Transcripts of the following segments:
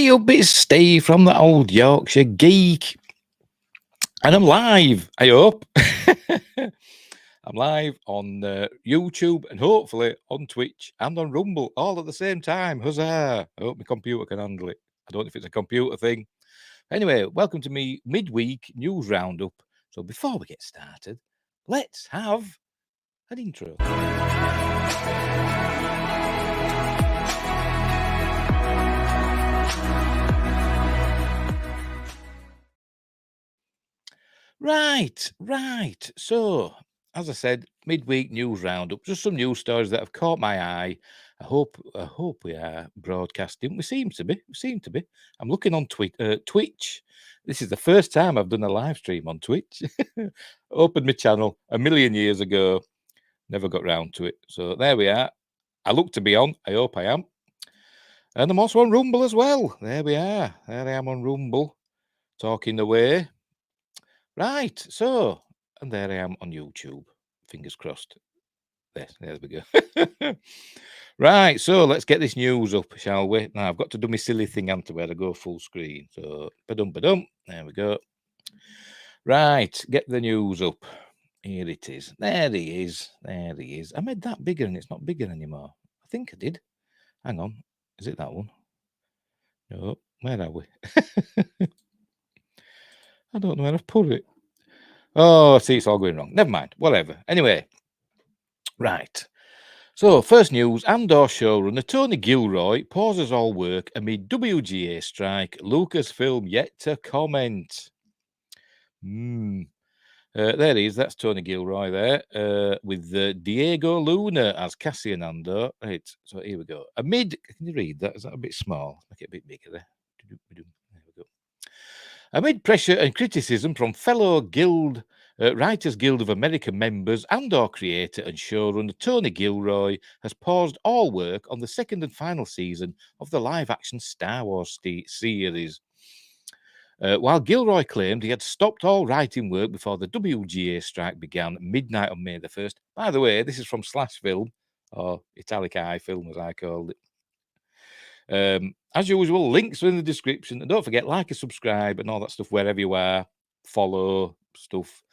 Hey up, it's Steve from the old Yorkshire Geek. And I'm live, I hope. I'm live on YouTube and hopefully on Twitch and on Rumble all at the same time. Huzzah! I hope my computer can handle it. I don't know if it's a computer thing. Anyway, welcome to me midweek news roundup. So before we get started, let's have an intro. Right. So, as I said, midweek news roundup, just some news stories that have caught my eye. I hope we are broadcasting. We seem to be. I'm looking on Twitch. This is the first time I've done a live stream on Twitch. Opened my channel a million years ago. Never got round to it. So there we are. I look to be on. I hope I am. And I'm also on Rumble as well. There we are. There I am on Rumble, talking away. Right, so, and there I am on YouTube. Fingers crossed. There we go. Right, so let's get this news up, shall we? Now, I've got to do my silly thing, haven't I, where I go full screen. So, ba-dum. There we go. Right, get the news up. Here it is. There he is. I made that bigger and it's not bigger anymore. I think I did. Hang on. Is it that one? No, where are we? I don't know where I've put it. Oh, see, it's all going wrong. Never mind. Whatever. Anyway. Right. So, first news, Andor showrunner Tony Gilroy pauses all work amid WGA strike. Lucasfilm yet to comment. There he is. That's Tony Gilroy there with Diego Luna as Cassian Andor. Right, so here we go. Amid, can you read that? Is that a bit small? Make it a bit bigger there. There we go. Amid pressure and criticism from fellow Writers Guild of America members, Andor creator and showrunner Tony Gilroy has paused all work on the second and final season of the live-action Star Wars series. While Gilroy claimed he had stopped all writing work before the WGA strike began at midnight on May the 1st. By the way, this is from Slash Film, or Italic Eye Film, as I called it. As usual, links are in the description. And don't forget, like and subscribe and all that stuff wherever you are. Follow stuff.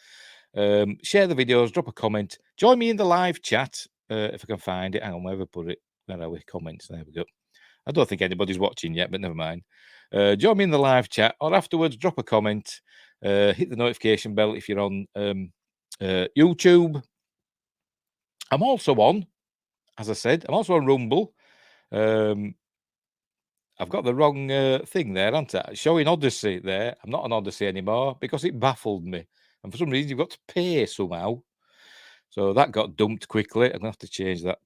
Share the videos, drop a comment. Join me in the live chat if I can find it. Hang on, where have I put it? Where are we? Comments. There we go. I don't think anybody's watching yet, but never mind. Join me in the live chat or afterwards, drop a comment. Hit the notification bell if you're on YouTube. I'm also on, as I said, I'm also on Rumble. I've got the wrong thing there, haven't I? Showing Odyssey there. I'm not on Odyssey anymore because it baffled me. And for some reason, you've got to pay somehow. So that got dumped quickly. I'm going to have to change that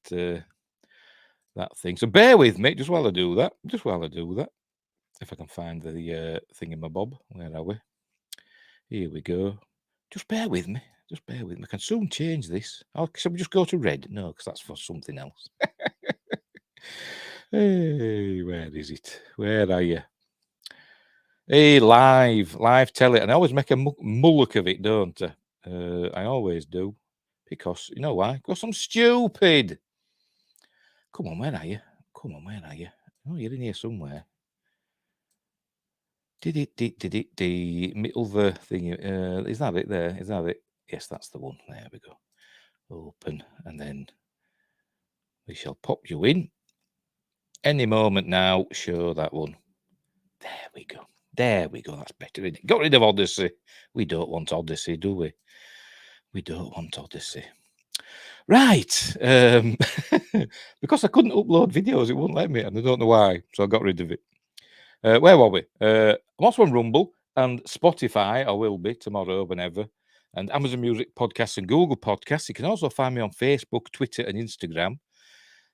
that thing. So bear with me just while I do that. If I can find the thing in my bob. Where are we? Here we go. Just bear with me. I can soon change this. Oh, shall we just go to red? No, because that's for something else. Hey, where is it? Where are you? Hey, live tell it. And I always make a mullock of it, don't I? I always do. Because, you know why? Because I'm stupid. Come on, where are you? Oh, you're in here somewhere. Did it? The other thing. Is that it there? Is that it? Yes, that's the one. There we go. Open. And then we shall pop you in. Any moment now, show that one. There we go. That's better, isn't it? Got rid of Odyssey. We don't want Odyssey, do we? We don't want Odyssey. Right. Because I couldn't upload videos, it wouldn't let me, and I don't know why. So I got rid of it. Where were we? I'm also on Rumble and Spotify. I will be tomorrow, whenever. And Amazon Music Podcasts and Google Podcasts. You can also find me on Facebook, Twitter, and Instagram.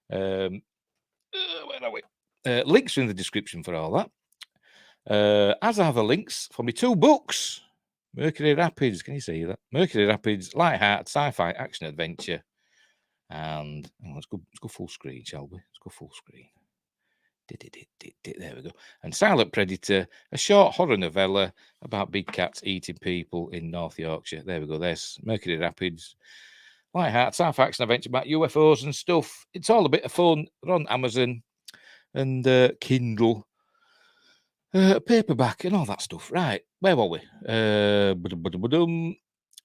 Where are we? Links are in the description for all that. As are the links for my 2 books. Mercury Rapids, can you see that? Mercury Rapids, light-hearted sci-fi action adventure. And let's go full screen, shall we? Let's go full screen. There we go. And Silent Predator, a short horror novella about big cats eating people in North Yorkshire. There we go. There's Mercury Rapids. Light-hearted sci-fi action adventure about UFOs and stuff. It's all a bit of fun. They're on Amazon and Kindle. paperback and all that stuff. Right, where were we?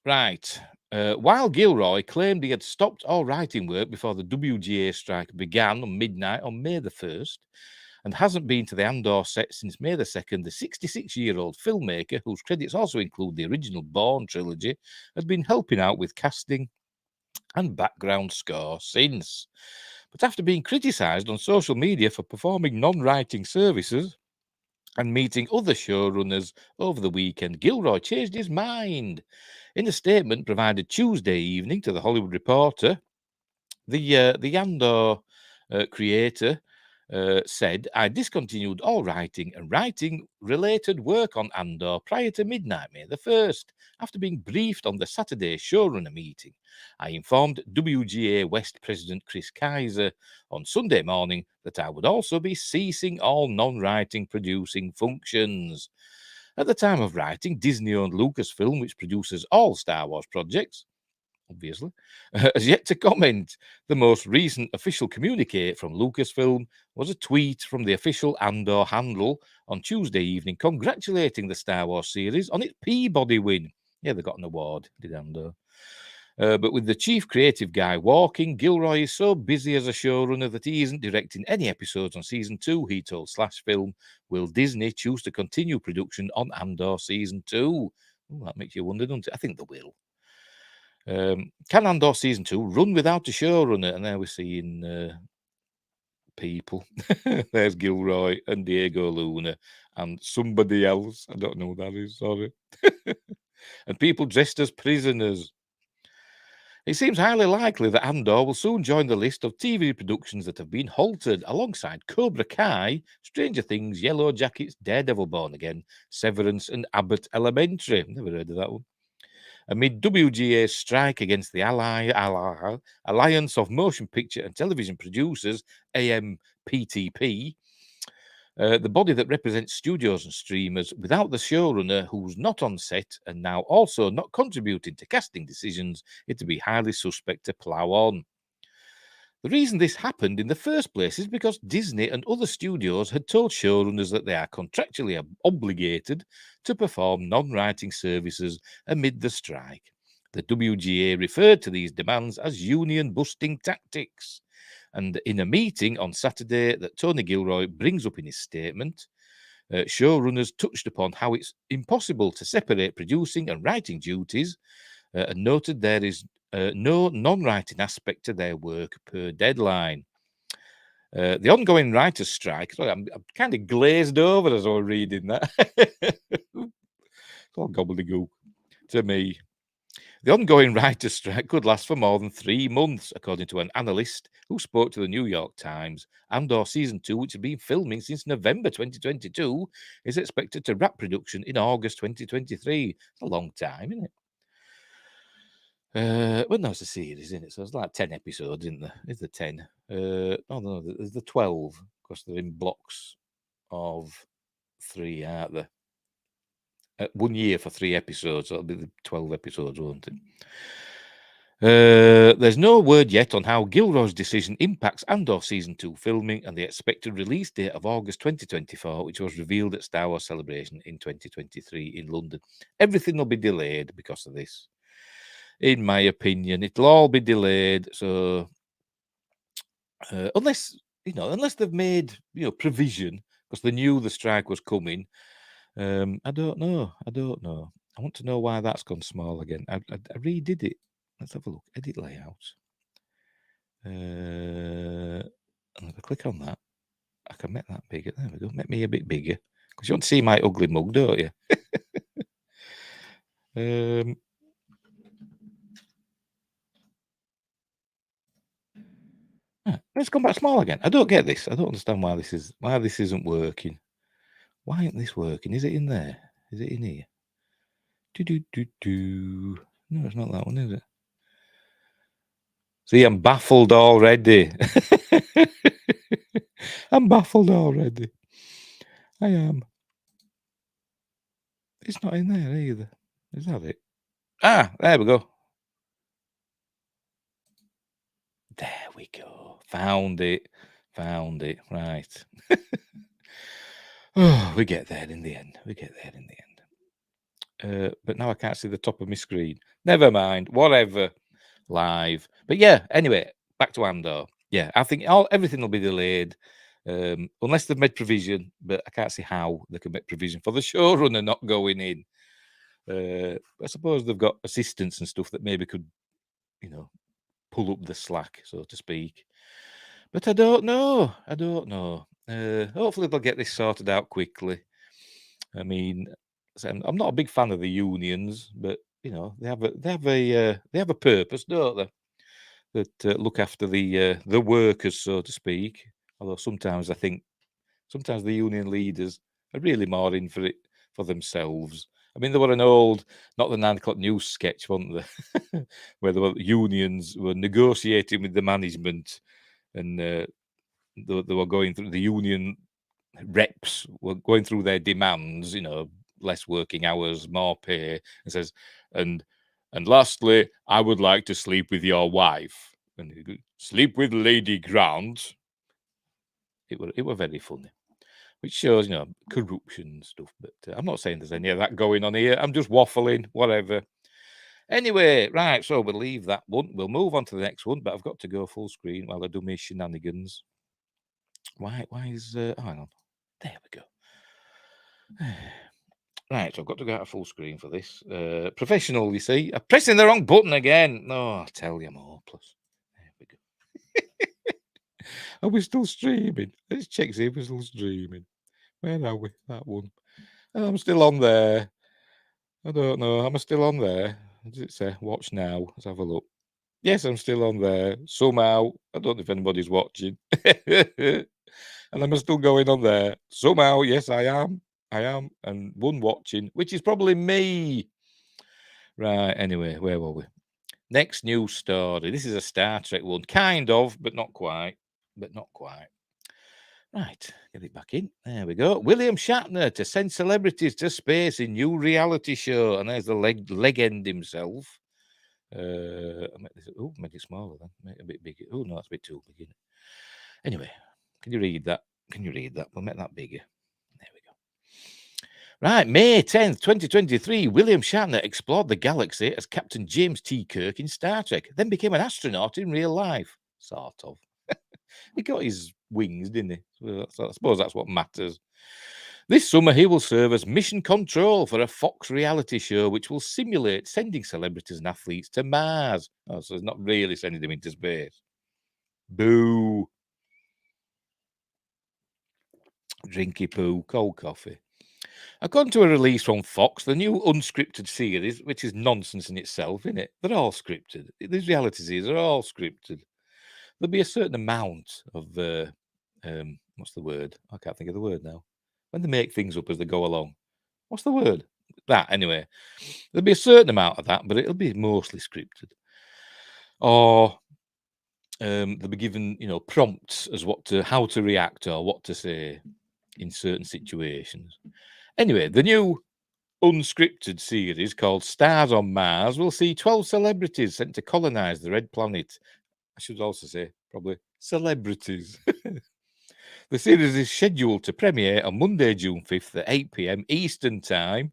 Right. While Gilroy claimed he had stopped all writing work before the WGA strike began on midnight on May the 1st, and hasn't been to the Andor set since May the 2nd, the 66-year-old filmmaker, whose credits also include the original Bourne trilogy, has been helping out with casting and background score since. But after being criticised on social media for performing non-writing services and meeting other showrunners over the weekend, Gilroy changed his mind. In a statement provided Tuesday evening to the Hollywood Reporter, the Andor creator said, "I discontinued all writing and writing-related work on Andor prior to midnight, May the 1st. After being briefed on the Saturday showrunner meeting, I informed WGA West President Chris Kaiser on Sunday morning that I would also be ceasing all non-writing producing functions. At the time of writing, Disney-owned Lucasfilm, which produces all Star Wars projects, obviously, has yet to comment. The most recent official communique from Lucasfilm was a tweet from the official Andor handle on Tuesday evening congratulating the Star Wars series on its Peabody win." Yeah, they got an award, did Andor. But with the chief creative guy walking, Gilroy is so busy as a showrunner that he isn't directing any episodes on season 2, he told Slash Film. Will Disney choose to continue production on Andor season 2? Ooh, that makes you wonder, doesn't it? I think they will. Can Andor season 2 run without a showrunner? And there we're seeing people. There's Gilroy and Diego Luna and somebody else. I don't know who that is, sorry. And people dressed as prisoners. It seems highly likely that Andor will soon join the list of TV productions that have been halted alongside Cobra Kai, Stranger Things, Yellow Jackets, Daredevil Born Again, Severance, and Abbott Elementary. Never heard of that one. Amid WGA's strike against the Alliance of Motion Picture and Television Producers, AMPTP, the body that represents studios and streamers, without the showrunner who's not on set and now also not contributing to casting decisions, it'd be highly suspect to plough on. The reason this happened in the first place is because Disney and other studios had told showrunners that they are contractually obligated to perform non-writing services amid the strike. The WGA referred to these demands as union-busting tactics. And in a meeting on Saturday that Tony Gilroy brings up in his statement, showrunners touched upon how it's impossible to separate producing and writing duties, and noted there is no non-writing aspect to their work per deadline. The ongoing writers' strike, sorry, I'm kind of glazed over as I was reading that. It's all gobbledygook to me. The ongoing writers' strike could last for more than 3 months, according to an analyst who spoke to the New York Times. Andor Season 2, which has been filming since November 2022, is expected to wrap production in August 2023. It's a long time, isn't it? Well, no, it's a series, isn't it? So it's like 10 episodes, isn't there? Is there 10? No, there's the 12, because they're in blocks of 3, aren't there? 1 year for 3 episodes, so it'll be the 12 episodes, won't it? There's no word yet on how Gilroy's decision impacts Andor Season 2 filming and the expected release date of August 2024, which was revealed at Star Wars Celebration in 2023 in London. Everything will be delayed because of this. In my opinion, it'll all be delayed. So unless they've made provision because they knew the strike was coming, I don't know. I want to know why that's gone small again. I redid it. Let's have a look. Edit layout. And if I click on that, I can make that bigger. There we go. Make me a bit bigger because you want to see my ugly mug, don't you? Let's come back small again. I don't get this. I don't understand why this isn't working. Why isn't this working? Is it in there? Is it in here? No, it's not that one, is it? See, I'm baffled already. I'm baffled already. I am. It's not in there either. Is that it? Ah, there we go. There we go. Found it. Right. Oh, we get there in the end. But now I can't see the top of my screen. Never mind. Whatever. Live. But yeah, anyway, back to Andor. Yeah, I think everything will be delayed. Unless they've made provision, but I can't see how they can make provision for the showrunner not going in. I suppose they've got assistants and stuff that maybe could, pull up the slack, so to speak. But I don't know. Hopefully they'll get this sorted out quickly. I mean, I'm not a big fan of the unions, but they have a purpose, don't they? That look after the workers, so to speak. Although sometimes I think the union leaders are really more in for it for themselves. I mean, there were an old, not the 9 o'clock news sketch, weren't there, where the unions were negotiating with the management, and they were going through, the union reps were going through their demands, less working hours, more pay, and says, and lastly, I would like to sleep with your wife. And you go, sleep with Lady Grant. It were very funny, which shows, corruption and stuff. But I'm not saying there's any of that going on here. I'm just waffling, whatever. Anyway, right, so we'll leave that one. We'll move on to the next one, but I've got to go full screen while I do my shenanigans. Why is... hang on. There we go. Right, so I've got to go out of full screen for this. Professional, you see. I'm pressing the wrong button again. No, I tell you, I'm hopeless. There we go. Are we still streaming? Let's check, see if we're still streaming. Where are we? That one. Oh, I'm still on there. I don't know. Am I still on there? Does it say watch now? Let's have a look. Yes, I'm still on there. Somehow. I don't know if anybody's watching. And am I still going on there? Somehow, yes, I am. And one watching, which is probably me. Right, anyway, where were we? Next news story. This is a Star Trek one. Kind of, but not quite. Right, get it back in. There we go. William Shatner to send celebrities to space in new reality show. And there's the legend himself. Make it smaller then. Make it a bit bigger. Oh, no, that's a bit too big, isn't it? Anyway, can you read that? We'll make that bigger. There we go. Right, May 10th, 2023, William Shatner explored the galaxy as Captain James T. Kirk in Star Trek, then became an astronaut in real life. Sort of. He got his wings, didn't he? So I suppose that's what matters. This summer, he will serve as mission control for a Fox reality show which will simulate sending celebrities and athletes to Mars. Oh, so it's not really sending them into space. Boo. Drinky poo, cold coffee. According to a release from Fox, the new unscripted series, which is nonsense in itself, isn't it? They're all scripted. These reality series are all scripted. There'll be a certain amount of what's the word? I can't think of the word now. When they make things up as they go along. What's the word? That, anyway. There'll be a certain amount of that, but it'll be mostly scripted. Or they'll be given, prompts as how to react or what to say in certain situations. Anyway, the new unscripted series called Stars on Mars will see 12 celebrities sent to colonize the red planet. I should also say, probably, celebrities. The series is scheduled to premiere on Monday, June 5th at 8 p.m. Eastern Time,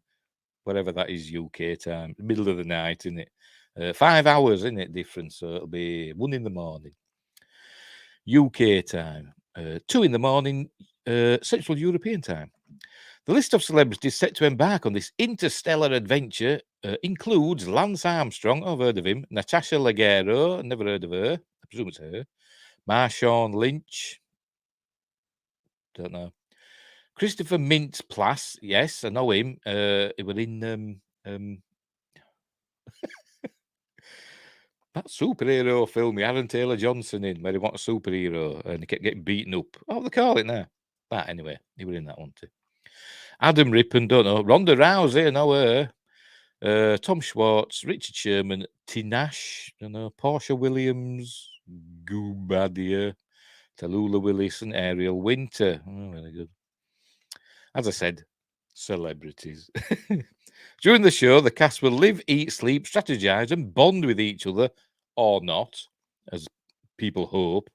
whatever that is, UK time, middle of the night, isn't it? 5 hours, isn't it, difference? So it'll be 1 in the morning, UK time, 2 in the morning, Central European time. The list of celebrities set to embark on this interstellar adventure includes Lance Armstrong, I've heard of him, Natasha Leggero, never heard of her, I presume it's her, Marshawn Lynch, don't know, Christopher Mintz-Plasse, yes, I know him, he was in that superhero film, Aaron Taylor Johnson in, where he wants a superhero and he kept getting beaten up. Oh, they call it now. That, anyway, he was in that one too. Adam Rippon, don't know. Ronda Rousey, I know her. Tom Schwartz, Richard Sherman, Tinashe, don't know. Portia Williams, Gubadia, Tallulah Willis, and Ariel Winter. Oh, very good. As I said, celebrities. During the show, the cast will live, eat, sleep, strategize, and bond with each other, or not, as people hope.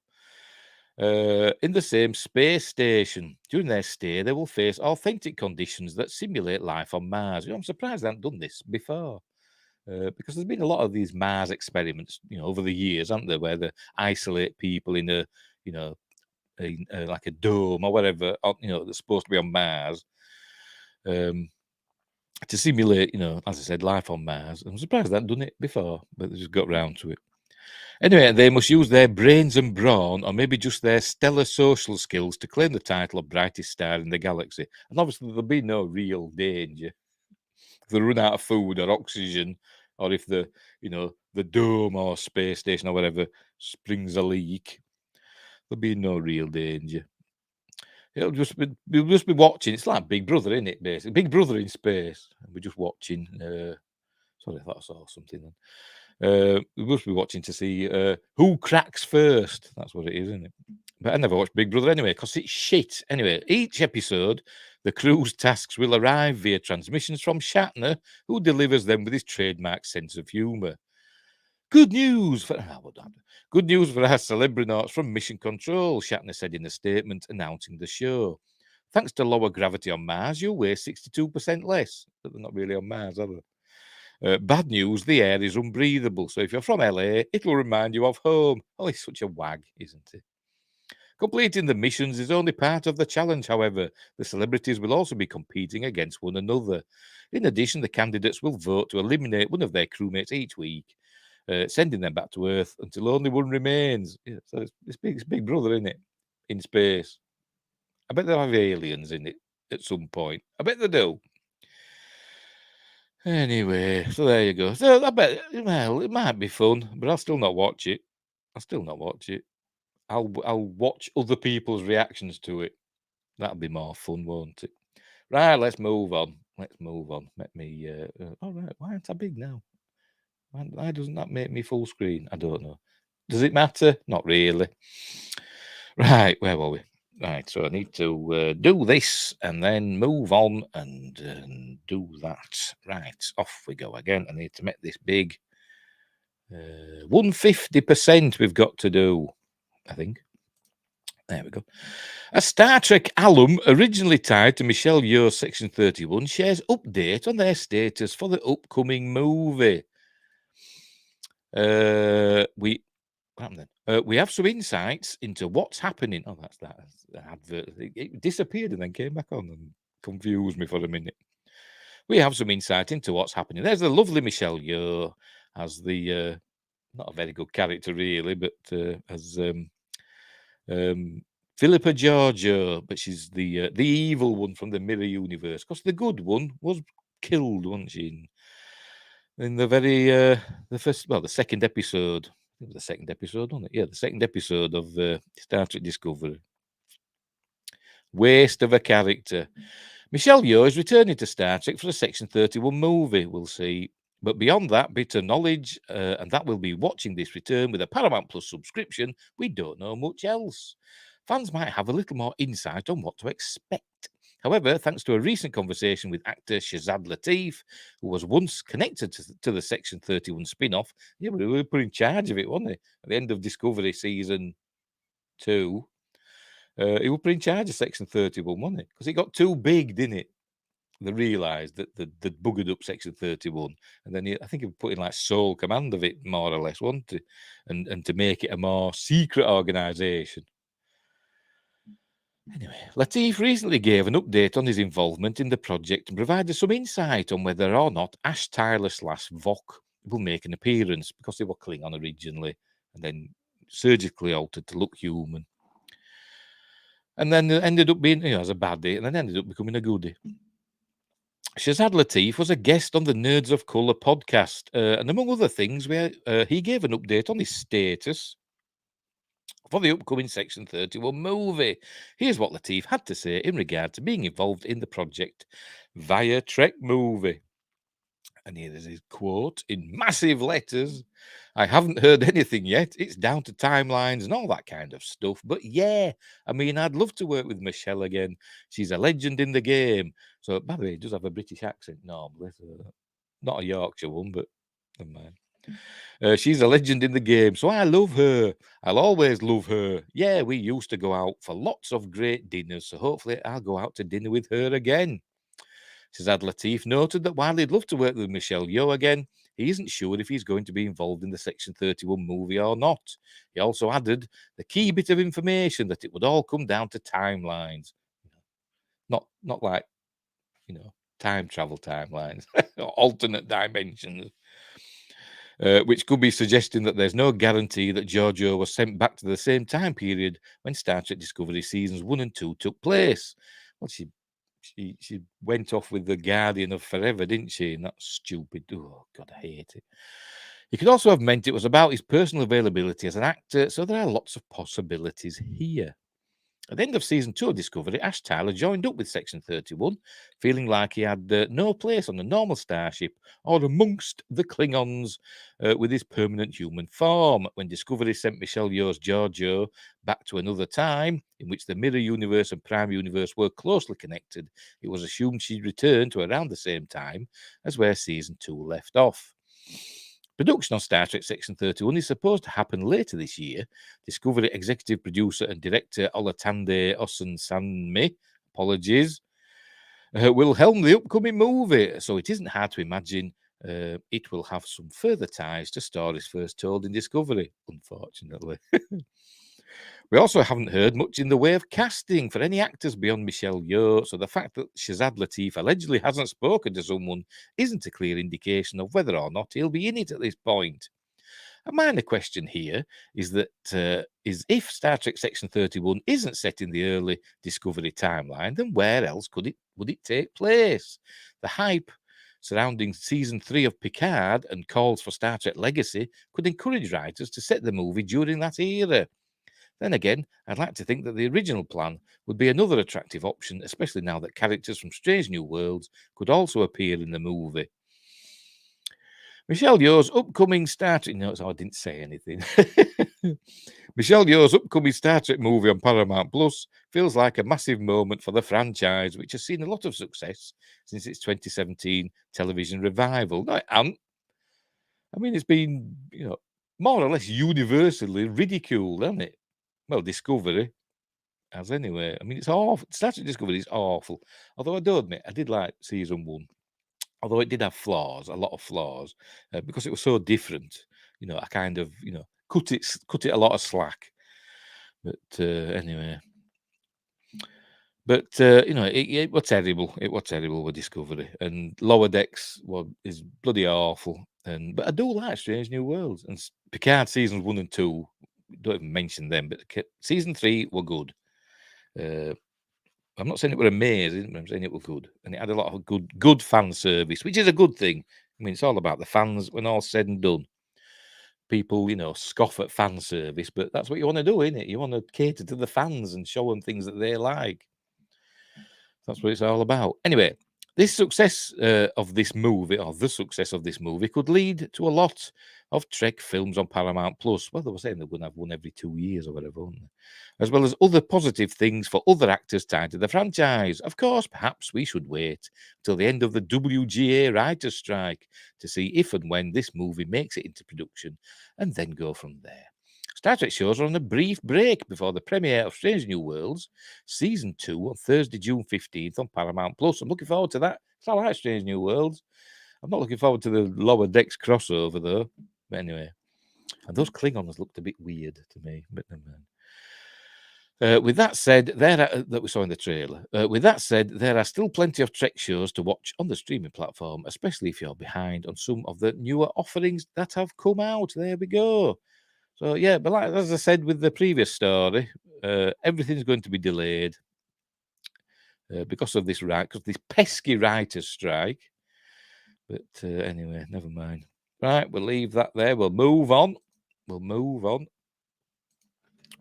In the same space station. During their stay, they will face authentic conditions that simulate life on Mars. I'm surprised they haven't done this before. Because there's been a lot of these Mars experiments, over the years, haven't there, where they isolate people in a, like a dome or whatever, that's supposed to be on Mars, to simulate, as I said, life on Mars. I'm surprised they hadn't done it before, but they just got round to it. Anyway, they must use their brains and brawn, or maybe just their stellar social skills, to claim the title of brightest star in the galaxy. And obviously, there'll be no real danger. If they run out of food or oxygen, or if the dome or space station or whatever springs a leak, there'll be no real danger. We'll just be watching. It's like Big Brother, isn't it? Basically, Big Brother in space. We're just watching. Sorry, I thought I saw something then. We must be watching to see who cracks first. That's what it is, isn't it? But I never watched Big Brother anyway, because it's shit. Anyway, each episode, the crew's tasks will arrive via transmissions from Shatner, who delivers them with his trademark sense of humour. Good news for our celebrinauts from Mission Control, Shatner said in a statement announcing the show. Thanks to lower gravity on Mars, you'll weigh 62% less. But they're not really on Mars, are they? Bad news, the air is unbreathable. So if you're from LA, it'll remind you of home. Oh, he's such a wag, isn't he? Completing the missions is only part of the challenge, however. The celebrities will also be competing against one another. In addition, the candidates will vote to eliminate one of their crewmates each week, sending them back to Earth until only one remains. Yeah, so it's Big Brother, isn't it? In space. I bet they'll have aliens in it at some point. I bet they do. Anyway, so there you go. So I bet, well, it might be fun, but I'll still not watch it. I'll watch other people's reactions to it. That'll be more fun, won't it? Right, let's move on. Let me. All right, why aren't I big now? Why doesn't that make me full screen? I don't know. Does it matter? Not really. Right, where were we? Right, so I need to do this and then move on and do that. Right, off we go again. I need to make this big. 150% we've got to do, I think. There we go. A Star Trek alum originally tied to Michelle Yeoh's Section 31 shares update on their status for the upcoming movie. What happened then? We have some insights into what's happening. Oh, that's that advert. It disappeared and then came back on and confused me for a minute. We have some insight into what's happening. There's the lovely Michelle Yeoh as the not a very good character really, but as Philippa Giorgio, but she's the evil one from the Mirror Universe. Because the good one was killed, wasn't she? In the very the second episode. It was the second episode, wasn't it? Yeah, the second episode of Star Trek Discovery. Waste of a character. Michelle Yeoh is returning to Star Trek for a Section 31 movie. We'll see. But beyond that bit of knowledge, and that will be watching this return with a Paramount Plus subscription, we don't know much else. Fans might have a little more insight on what to expect. However, thanks to a recent conversation with actor Shazad Latif, who was once connected to the Section 31 spin-off, yeah, but he was put in charge of it, wasn't he? At the end of Discovery Season 2, he was put in charge of Section 31, wasn't he? Because it got too big, didn't it? They realised that they'd buggered up Section 31, and then I think he put in like sole command of it, more or less, wasn't he? And to make it a more secret organisation. Anyway, Latif recently gave an update on his involvement in the project and provided some insight on whether or not Ash Tyler / Vok will make an appearance, because they were Klingon originally and then surgically altered to look human. And then ended up being, as a baddie, and then ended up becoming a goodie. Shazad Latif was a guest on the Nerds of Colour podcast, and among other things, where he gave an update on his status for the upcoming Section 31 movie. Here's what Latif had to say in regard to being involved in the project via Trek Movie. And here is his quote in massive letters. I haven't heard anything yet. It's down to timelines and all that kind of stuff. But yeah, I mean, I'd love to work with Michelle again. She's a legend in the game. So, by the way, he does have a British accent normally. So not a Yorkshire one, but never mind. She's a legend in the game, so I love her. I'll always love her. Yeah, we used to go out for lots of great dinners, so hopefully I'll go out to dinner with her again. Shazad Latif noted that while he'd love to work with Michelle Yeoh again, he isn't sure if he's going to be involved in the Section 31 movie or not. He also added the key bit of information that it would all come down to timelines. Not like, time travel timelines, or alternate dimensions. Which could be suggesting that there's no guarantee that Giorgio was sent back to the same time period when Star Trek Discovery seasons 1 and 2 took place. Well, she went off with the Guardian of Forever, didn't she? And that's stupid. Oh, God, I hate it. It could also have meant it was about his personal availability as an actor, so there are lots of possibilities here. At the end of season 2 of Discovery, Ash Tyler joined up with Section 31, feeling like he had no place on the normal starship or amongst the Klingons with his permanent human form. When Discovery sent Michelle Yeoh's Giorgio back to another time in which the Mirror Universe and Prime Universe were closely connected, it was assumed she'd return to around the same time as where season 2 left off. Production on Star Trek Section 31 is supposed to happen later this year. Discovery executive producer and director Olatande Osunsanmi, apologies, will helm the upcoming movie, so it isn't hard to imagine it will have some further ties to stories first told in Discovery, unfortunately. We also haven't heard much in the way of casting for any actors beyond Michelle Yeoh, so the fact that Shazad Latif allegedly hasn't spoken to someone isn't a clear indication of whether or not he'll be in it at this point. A minor question here is that is if Star Trek Section 31 isn't set in the early Discovery timeline, then where else would it take place? The hype surrounding Season 3 of Picard and calls for Star Trek Legacy could encourage writers to set the movie during that era. Then again, I'd like to think that the original plan would be another attractive option, especially now that characters from Strange New Worlds could also appear in the movie. Michelle Yeoh's upcoming Star Trek... No, I didn't say anything. Michelle Yeoh's upcoming Star Trek movie on Paramount Plus feels like a massive moment for the franchise, which has seen a lot of success since its 2017 television revival. No, it hasn't. I mean, it's been, more or less universally ridiculed, hasn't it? Well, Discovery has anyway. I mean, it's awful. Star Trek Discovery is awful. Although I do admit, I did like season 1. Although it did have flaws, a lot of flaws, because it was so different. I kind of, cut it a lot of slack. But anyway. But, it was terrible. It was terrible with Discovery. And Lower Decks is bloody awful. But I do like Strange New Worlds. And Picard seasons 1 and 2, don't even mention them, but season 3 were good. I'm not saying it were amazing, but I'm saying it were good. And it had a lot of good fan service, which is a good thing. I mean, it's all about the fans when all's said and done. People, scoff at fan service, but that's what you want to do, isn't it? You want to cater to the fans and show them things that they like. That's what it's all about. Anyway, this success of this movie, or the success of this movie, could lead to a lot of Trek films on Paramount Plus. Well, they were saying they're going to have one every 2 years or whatever, weren't they? As well as other positive things for other actors tied to the franchise. Of course, perhaps we should wait till the end of the WGA writers' strike to see if and when this movie makes it into production, and then go from there. Star Trek shows are on a brief break before the premiere of Strange New Worlds, Season 2 on Thursday, June 15th on Paramount Plus. I'm looking forward to that. I like Strange New Worlds. I'm not looking forward to the Lower Decks crossover, though. But anyway, and those Klingons looked a bit weird to me, but never mind. With that said, that we saw in the trailer. With that said, there are still plenty of Trek shows to watch on the streaming platform, especially if you're behind on some of the newer offerings that have come out. There we go. So yeah, but as I said with the previous story, everything's going to be delayed because of this pesky writers' strike. But anyway, never mind. Right, we'll leave that there. We'll move on.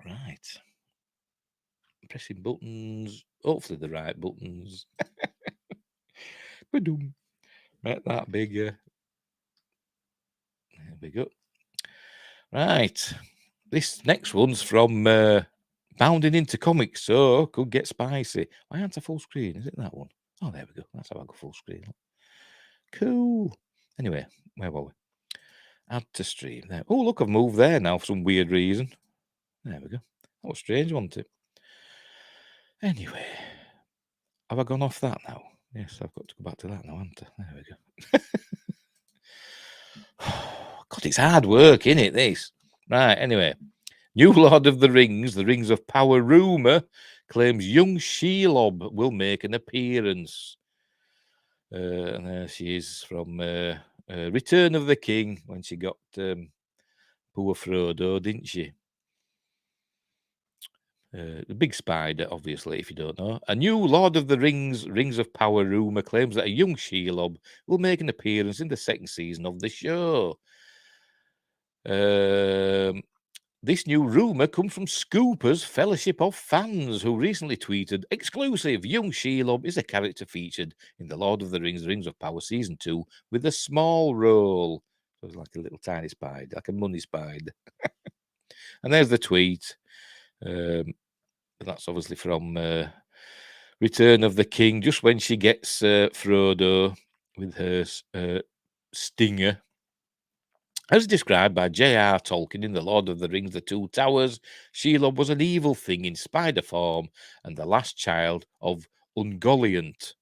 Right. Pressing buttons. Hopefully the right buttons. Ba-dum. Make that bigger. There we go. Right. This next one's from Bounding into Comics, so could get spicy. Why aren't I full screen? Is it that one? Oh, there we go. That's how I go full screen. Cool. Anyway, where were we? Add to stream there. Oh, look, I've moved there now for some weird reason. There we go. That was strange, wasn't it? Anyway, have I gone off that now? Yes, I've got to go back to that now, haven't I? There we go. God, it's hard work, isn't it, this? Right, anyway. New Lord of the Rings of Power rumour claims young Shelob will make an appearance. And there she is from Return of the King, when she got poor Frodo, didn't she? The big spider, obviously, if you don't know. A new Lord of the Rings of Power rumour claims that a young Shelob will make an appearance in the second season of the show. This new rumour comes from Scooper's Fellowship of Fans, who recently tweeted, "Exclusive, young Shelob is a character featured in The Lord of the Rings of Power Season 2 with a small role." So it's like a little tiny spider, like a money spider. And there's the tweet. That's obviously from Return of the King, just when she gets Frodo with her stinger. As described by J.R. Tolkien in The Lord of the Rings, The Two Towers, Shelob was an evil thing in spider form and the last child of Ungoliant.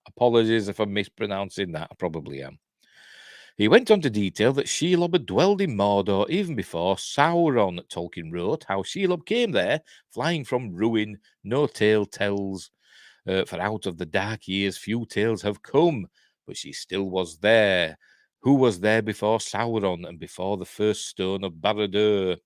Apologies if I'm mispronouncing that, I probably am. He went on to detail that Shelob had dwelled in Mordor even before Sauron. Tolkien wrote how Shelob came there, flying from ruin, no tale tells, for out of the dark years few tales have come, but she still was there. Who was there before Sauron and before the first stone of Barad-dûr?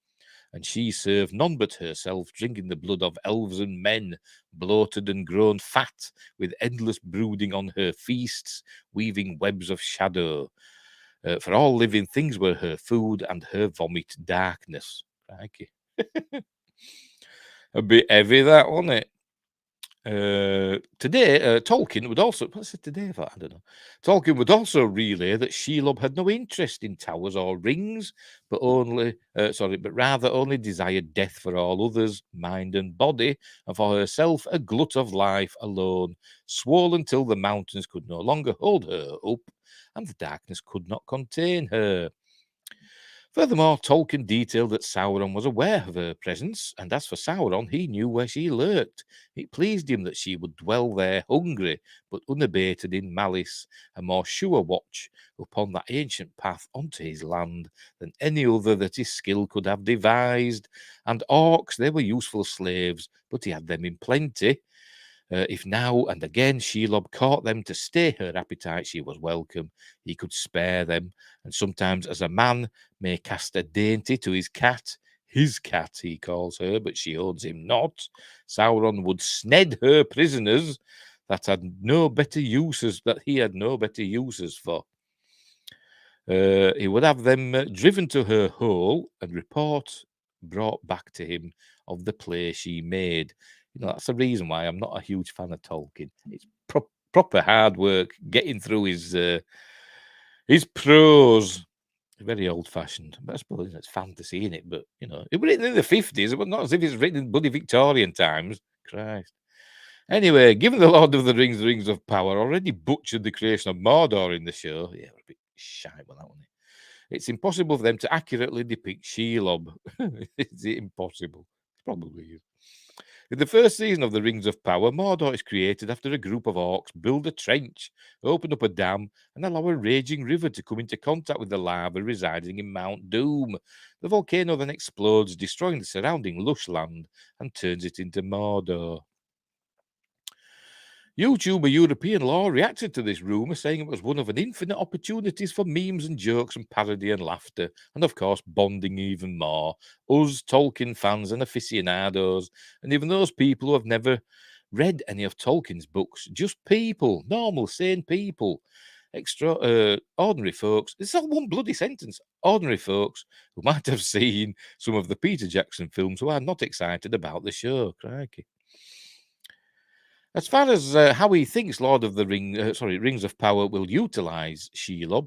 And she served none but herself, drinking the blood of elves and men, bloated and grown fat, with endless brooding on her feasts, weaving webs of shadow. For all living things were her food, and her vomit darkness. Crikey. A bit heavy, that, wasn't it? Today, Tolkien would also, what's it today for? I don't know. Tolkien would also relay that Shelob had no interest in towers or rings, but rather only desired death for all others, mind and body, and for herself a glut of life alone, swollen till the mountains could no longer hold her up, and the darkness could not contain her. Furthermore, Tolkien detailed that Sauron was aware of her presence, and as for Sauron, he knew where she lurked. It pleased him that she would dwell there, hungry, but unabated in malice, a more sure watch upon that ancient path onto his land than any other that his skill could have devised. And orcs, they were useful slaves, but he had them in plenty. If now and again Shelob caught them to stay her appetite, she was welcome. He could spare them, and sometimes, as a man may cast a dainty to his cat he calls her, but she owns him not, Sauron would sned her prisoners that he had no better uses for. He would have them driven to her hole and report brought back to him of the play she made. You know, that's the reason why I'm not a huge fan of Tolkien. It's proper hard work getting through his prose. Very old-fashioned, but I suppose it's fantasy, in it. But you know, it was written in the 50s. It was not as if it's written in bloody Victorian times. Christ. Anyway, given the Lord of the Rings of Power already butchered the creation of Mordor in the show, yeah, we're a bit shy with that one. It's impossible for them to accurately depict Shelob. Is it impossible? It probably is. In the first season of the Rings of Power, Mordor is created after a group of orcs build a trench, open up a dam, and allow a raging river to come into contact with the lava residing in Mount Doom. The volcano then explodes, destroying the surrounding lush land and turns it into Mordor. YouTuber European Law reacted to this rumour, saying it was one of an infinite opportunities for memes and jokes and parody and laughter, and of course bonding even more. Us, Tolkien fans and aficionados, and even those people who have never read any of Tolkien's books, just people, normal, sane people, ordinary folks. It's all one bloody sentence. Ordinary folks who might have seen some of the Peter Jackson films who are not excited about the show. Crikey. As far as how he thinks Rings of Power will utilize Shelob,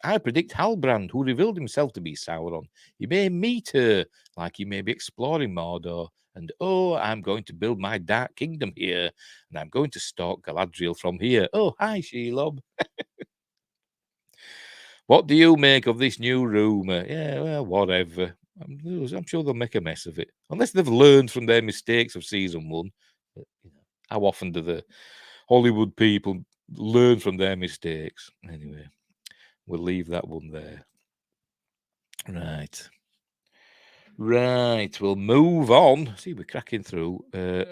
I predict Halbrand, who revealed himself to be Sauron. He may meet her, like he may be exploring Mordor, and I'm going to build my dark kingdom here, and I'm going to stalk Galadriel from here. Oh, hi, Shelob. What do you make of this new rumour? Yeah, well, whatever. I'm sure they'll make a mess of it. Unless they've learned from their mistakes of season 1. But, how often do the Hollywood people learn from their mistakes? Anyway, we'll leave that one there. Right. Right, we'll move on. See, we're cracking through.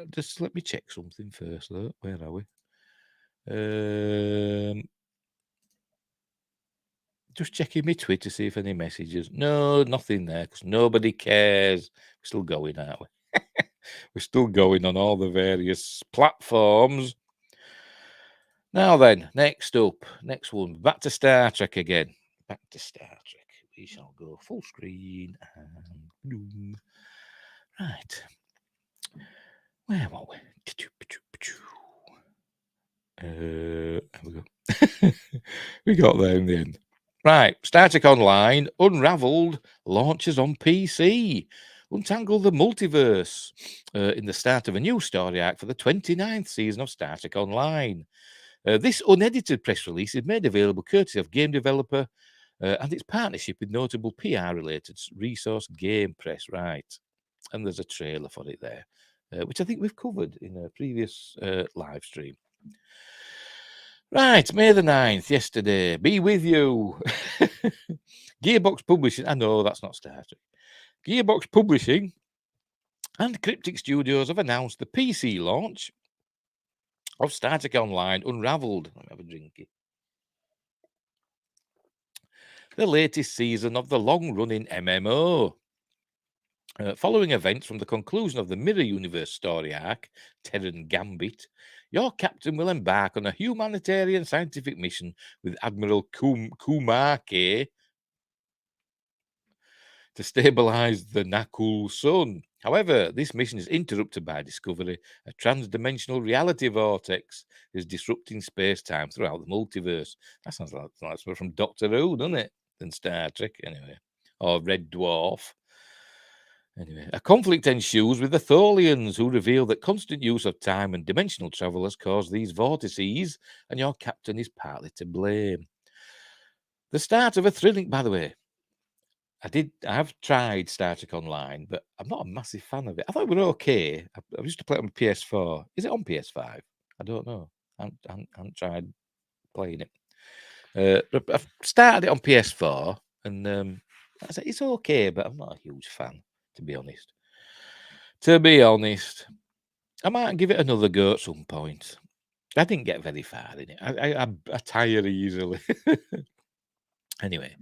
Just let me check something first, though. Where are we? Just checking my Twitter to see if any messages. No, nothing there because nobody cares. We're still going, aren't we? We're still going on all the various platforms. Now then, next one. Back to Star Trek again. Back to Star Trek. We shall go full screen and boom. Right. Where are we? There we go. We got there in the end. Right, Star Trek Online Unraveled launches on PC. Untangle the multiverse in the start of a new story arc for the 29th season of Star Trek Online. This unedited press release is made available courtesy of game developer and its partnership with notable PR-related resource Game Press. Right, and there's a trailer for it there, which I think we've covered in a previous live stream. Right, May the 9th, yesterday. Be with you. Gearbox Publishing. I know that's not Star Trek. Gearbox Publishing and Cryptic Studios have announced the PC launch of Star Trek Online Unraveled. Let me have a drinky. The latest season of the long-running MMO. Following events from the conclusion of the Mirror Universe story arc, Terran Gambit, your captain will embark on a humanitarian scientific mission with Admiral Kumake to stabilize the Nakul Sun. However, this mission is interrupted by Discovery. A trans-dimensional reality vortex is disrupting space-time throughout the multiverse. That sounds like something from Doctor Who, doesn't it? Than Star Trek, anyway. Or Red Dwarf. Anyway, a conflict ensues with the Tholians, who reveal that constant use of time and dimensional travel has caused these vortices, and your captain is partly to blame. The start of a thrilling, by the way, I've tried Star Trek Online, but I'm not a massive fan of it. I thought it were okay. I used to play it on PS4. Is it on PS5? I don't know. I haven't tried playing it. But I've started it on PS4, and I said it's okay, but I'm not a huge fan, to be honest. To be honest, I might give it another go at some point. I didn't get very far in it. I tire easily. Anyway,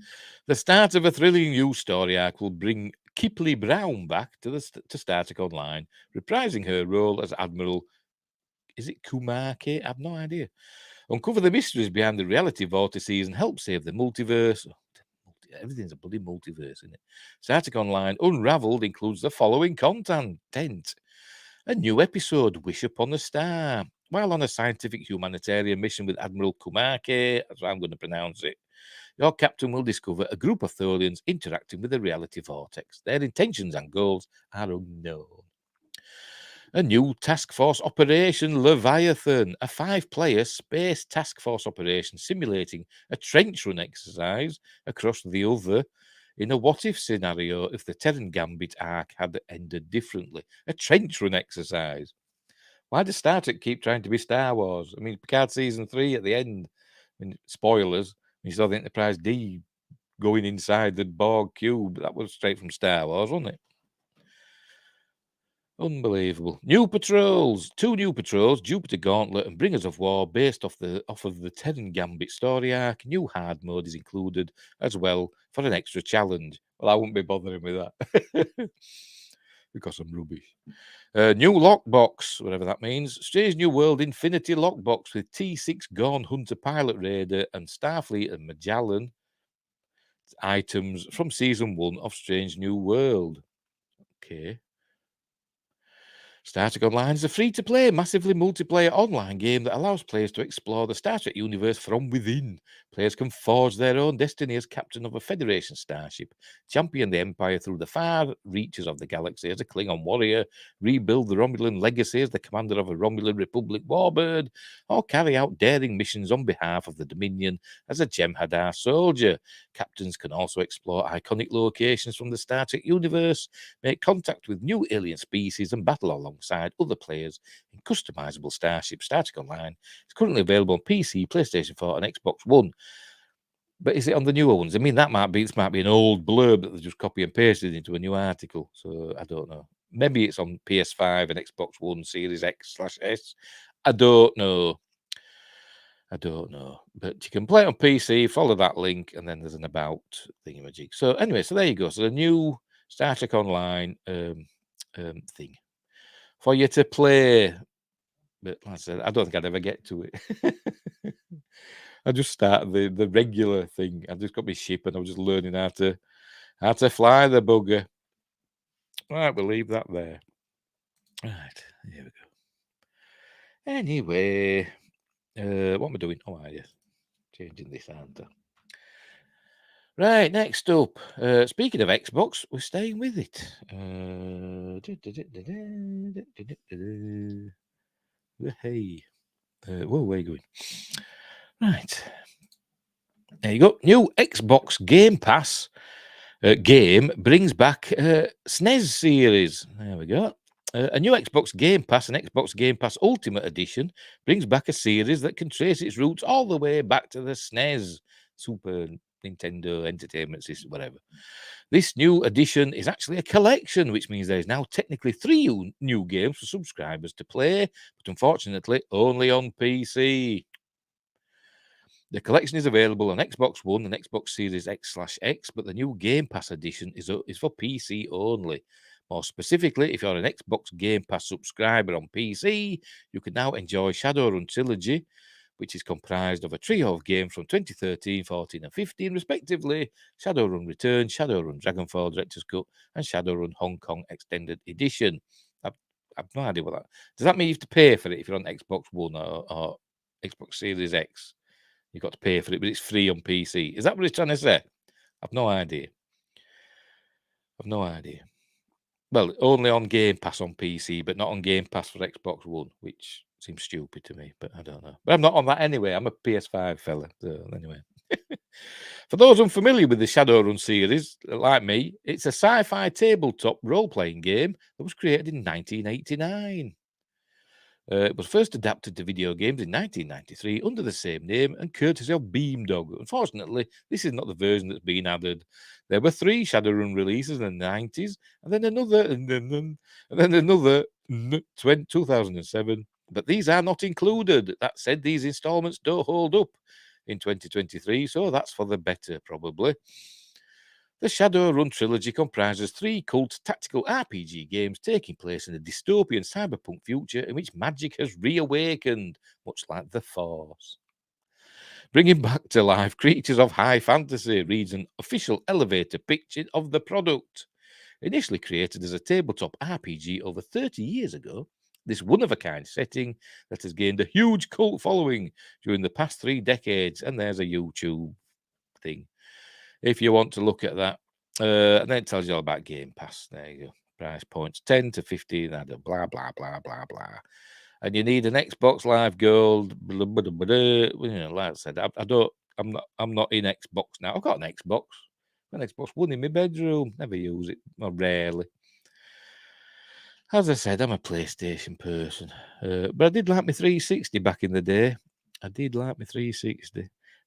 the start of a thrilling new story arc will bring Kipley Brown back to Star Trek Online, reprising her role as Admiral. Is it Kumake? I have no idea. Uncover the mysteries behind the reality vortices and help save the multiverse. Everything's a bloody multiverse, isn't it? Star Trek Online Unraveled includes the following content. A new episode, Wish Upon a Star. While on a scientific humanitarian mission with Admiral Kumake, that's how I'm going to pronounce it, your captain will discover a group of Tholians interacting with the reality vortex. Their intentions and goals are unknown. A new task force operation, Leviathan, a 5-player space task force operation simulating a trench run exercise across the other in a what-if scenario if the Terran Gambit arc had ended differently. A trench run exercise. Why does Star Trek keep trying to be Star Wars? I mean, Picard Season 3 at the end, spoilers, you saw the Enterprise D going inside the Borg cube. That was straight from Star Wars, wasn't it? Unbelievable. New patrols. 2 new patrols, Jupiter Gauntlet and Bringers of War, based off of the Terran Gambit story arc. New hard mode is included as well for an extra challenge. Well, I wouldn't be bothering with that because I'm rubbish. New lockbox, whatever that means. Strange New World Infinity lockbox with T6 Gorn Hunter Pilot Raider and Starfleet and Magellan items from Season 1 of Strange New World. Okay. Star Trek Online is a free-to-play, massively multiplayer online game that allows players to explore the Star Trek universe from within. Players can forge their own destiny as captain of a Federation starship, champion the Empire through the far reaches of the galaxy as a Klingon warrior, rebuild the Romulan legacy as the commander of a Romulan Republic warbird, or carry out daring missions on behalf of the Dominion as a Jem'Hadar soldier. Captains can also explore iconic locations from the Star Trek universe, make contact with new alien species, and battle alongside other players in customizable starships. Star Trek Online is currently available on PC, PlayStation 4, and Xbox One. But is it on the newer ones? I mean, this might be an old blurb that they just copy and pasted into a new article. So I don't know. Maybe it's on PS5 and Xbox One Series X/S. I don't know. But you can play it on PC, follow that link, and then there's an about thingamajig. So anyway, so there you go. So the new Star Trek Online thing for you to play. But like I said, I don't think I'd ever get to it. I just started the regular thing. I just got my ship and I was just learning how to fly the bugger. Right, we'll leave that there. Right, here we go. Anyway, what am I doing? Oh, yes. Changing this answer. Right, next up. Speaking of Xbox, we're staying with it. Hey. Whoa, where are you going? Right. There you go. New Xbox Game Pass game brings back SNES series. There we go. A new Xbox Game Pass and Xbox Game Pass Ultimate Edition brings back a series that can trace its roots all the way back to the SNES, Super Nintendo Entertainment System, whatever. This new edition is actually a collection, which means there is now technically 3 new games for subscribers to play, but unfortunately only on PC. The collection is available on Xbox One and Xbox Series X/X, but the new Game Pass edition is for PC only. More specifically, if you're an Xbox Game Pass subscriber on PC, you can now enjoy Shadowrun Trilogy, which is comprised of a trio of games from 2013, 14, and 15, respectively: Shadowrun Return, Shadowrun Dragonfall Director's Cut, and Shadowrun Hong Kong Extended Edition. I've no idea what that... Does that mean you have to pay for it if you're on Xbox One or Xbox Series X? You've got to pay for it, but it's free on PC. Is that what he's trying to say? I've no idea. Well, only on Game Pass on PC, but not on Game Pass for Xbox One, which seems stupid to me, but I don't know. But I'm not on that anyway. I'm a PS5 fella. So anyway. For those unfamiliar with the Shadowrun series, like me, it's a sci-fi tabletop role-playing game that was created in 1989. It was first adapted to video games in 1993 under the same name and courtesy of Beamdog. Unfortunately, this is not the version that's been added. There were 3 Shadowrun releases in the 90s, and then another, and then another in 2007. But these are not included. That said, these installments don't hold up in 2023, so that's for the better, probably. The Shadowrun trilogy comprises 3 cult tactical RPG games taking place in a dystopian cyberpunk future in which magic has reawakened, much like the Force. Bringing back to life creatures of high fantasy reads an official elevator pitch of the product. Initially created as a tabletop RPG over 30 years ago, this one-of-a-kind setting that has gained a huge cult following during the past 3 decades, and there's a YouTube thing if you want to look at that. And then it tells you all about Game Pass. There you go. Price points 10 to 15, blah, blah, blah, blah, blah. And you need an Xbox Live Gold. Blah, blah, blah, blah. You know, like I said, I'm not in Xbox now. I've got an Xbox. An Xbox One in my bedroom. Never use it, or rarely. As I said, I'm a PlayStation person. But I did like my 360 back in the day.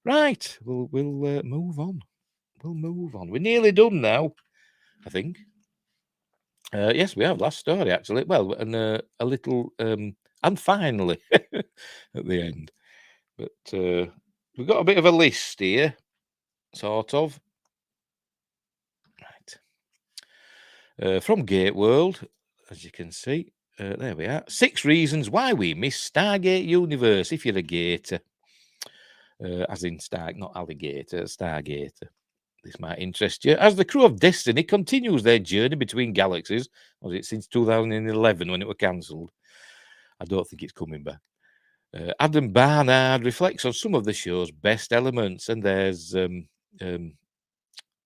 Right, we'll move on. We're nearly done now, I think. Yes, we have. Last story, actually. Well, and a little, and finally, at the end. But we've got a bit of a list here, sort of. Right. From Gate World, as you can see. There we are. 6 reasons why we miss Stargate Universe if you're a gator. As in not alligator, Stargator. This might interest you. As the crew of Destiny continues their journey between galaxies, was it since 2011 when it was cancelled? I don't think it's coming back. Adam Barnard reflects on some of the show's best elements, and there's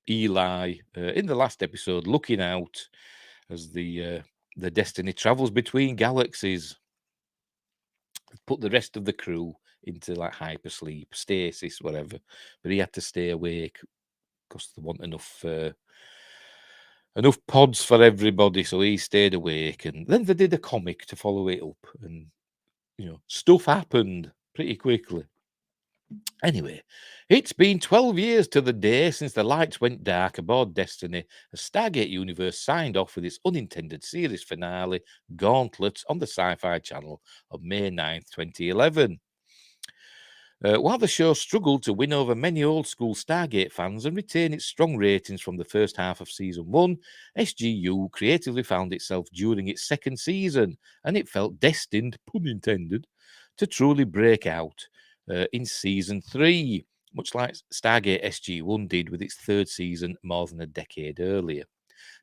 Eli in the last episode looking out as the Destiny travels between galaxies. Put the rest of the crew into like hypersleep, stasis, whatever, but he had to stay awake because there weren't enough pods for everybody, so he stayed awake. And then they did a comic to follow it up, and stuff happened pretty quickly. Anyway, it's been 12 years to the day since the lights went dark aboard Destiny as Stargate Universe signed off with its unintended series finale, Gauntlet, on the Sci-Fi Channel on May 9th, 2011. While the show struggled to win over many old-school Stargate fans and retain its strong ratings from the first half of Season 1, SGU creatively found itself during its second season, and it felt destined, pun intended, to truly break out in Season 3, much like Stargate SG-1 did with its third season more than a decade earlier.